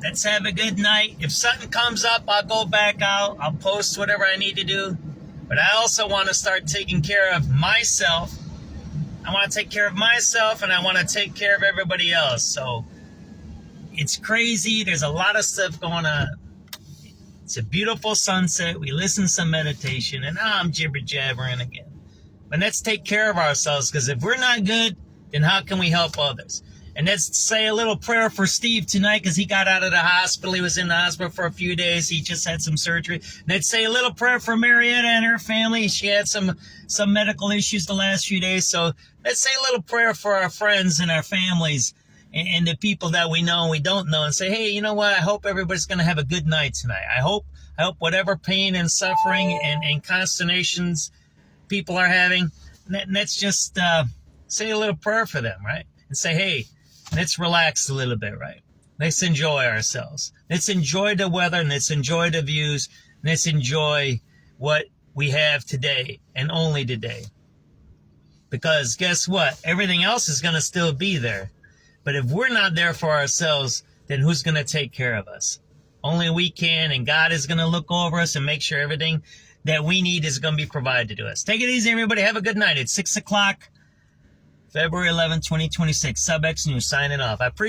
Let's have a good night. If something comes up, I'll go back out. I'll post whatever I need to do. But I also want to start taking care of myself. I want to take care of myself, and I want to take care of everybody else. So it's crazy. There's a lot of stuff going on. It's a beautiful sunset. We listen to some meditation, and I'm jibber-jabbering again. But let's take care of ourselves, because if we're not good, then how can we help others? And let's say a little prayer for Steve tonight, because he got out of the hospital. He was in the hospital for a few days. He just had some surgery. Let's say a little prayer for Marietta and her family. She had some medical issues the last few days. So let's say a little prayer for our friends and our families and the people that we know and we don't know, and say, hey, you know what? I hope everybody's going to have a good night tonight. I hope whatever pain and suffering and consternations people are having, let's just say a little prayer for them, right? And say, hey, let's relax a little bit, right? Let's enjoy ourselves. Let's enjoy the weather, and let's enjoy the views. And let's enjoy what we have today and only today. Because guess what? Everything else is going to still be there. But if we're not there for ourselves, then who's going to take care of us? Only we can, and God is going to look over us and make sure everything that we need is going to be provided to us. Take it easy, everybody. Have a good night. It's 6 o'clock, February 11, 2026. SubX.News signing off. I appreciate